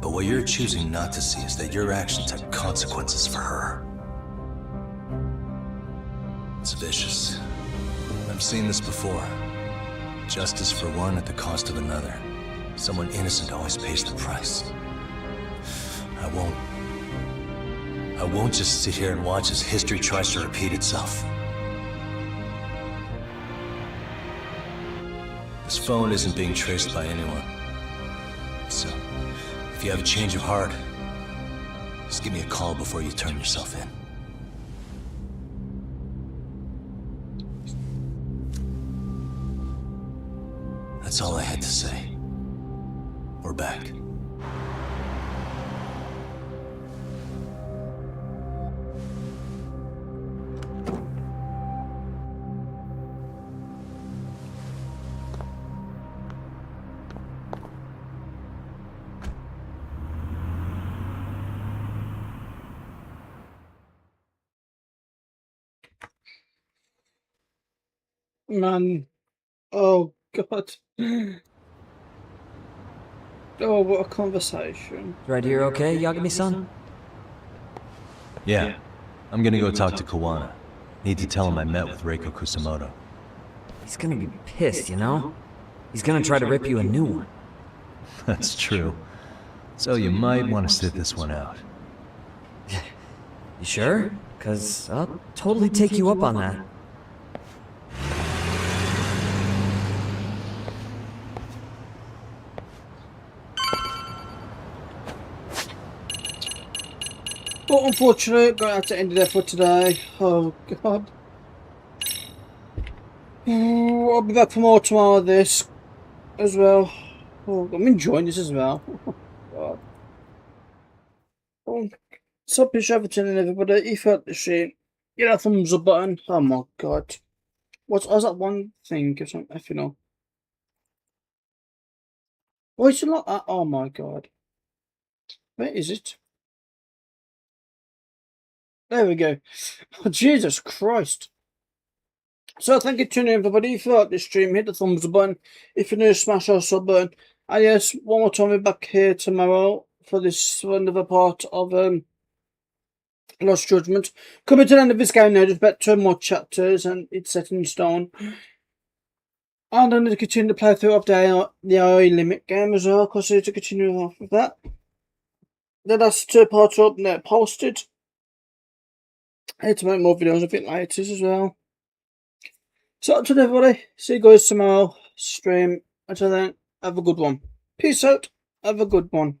But what you're choosing not to see is that your actions have consequences for her. It's vicious. I've seen this before. Justice for one at the cost of another. Someone innocent always pays the price. I won't just sit here and watch as history tries to repeat itself. This phone isn't being traced by anyone. So, if you have a change of heart, just give me a call before you turn yourself in. That's all I had to say. We're back. Man. Oh, God. Oh, what a conversation. Right here okay, Yagami-san? Yeah. I'm gonna go talk to Kawana. Need to tell him I met with Reiko Kusamoto. He's gonna be pissed, you know? He's gonna try to rip you a new one. That's true. So you might want to sit this one out. You sure? 'Cause I'll totally take you up on that. But unfortunately, going to have to end it there for today. Oh, God. Oh, I'll be back for more tomorrow this as well. Oh, I'm enjoying this as well. God. Oh, so appreciate for tuning in, everybody. If you felt the stream, get that thumbs up button. Oh my God. What's that one thing? If something, if you know. Why is it like that? Oh my God. Where is it? There we go. Oh, Jesus Christ. So thank you for tuning in, everybody. If you like this stream, hit the thumbs up button. If you're new, smash our sub button. And yes, one more time, we're back here tomorrow for this another part of Lost Judgment. Coming to the end of this game now, just about 2 more chapters and it's set in stone. And I'm going to continue to play through up the IE limit game as well, because I need to continue off with that. Then that's 2 parts up there posted. I need to make more videos a bit later as well. So, up to everybody. See you guys tomorrow. Stream. Until then. Have a good one. Peace out. Have a good one.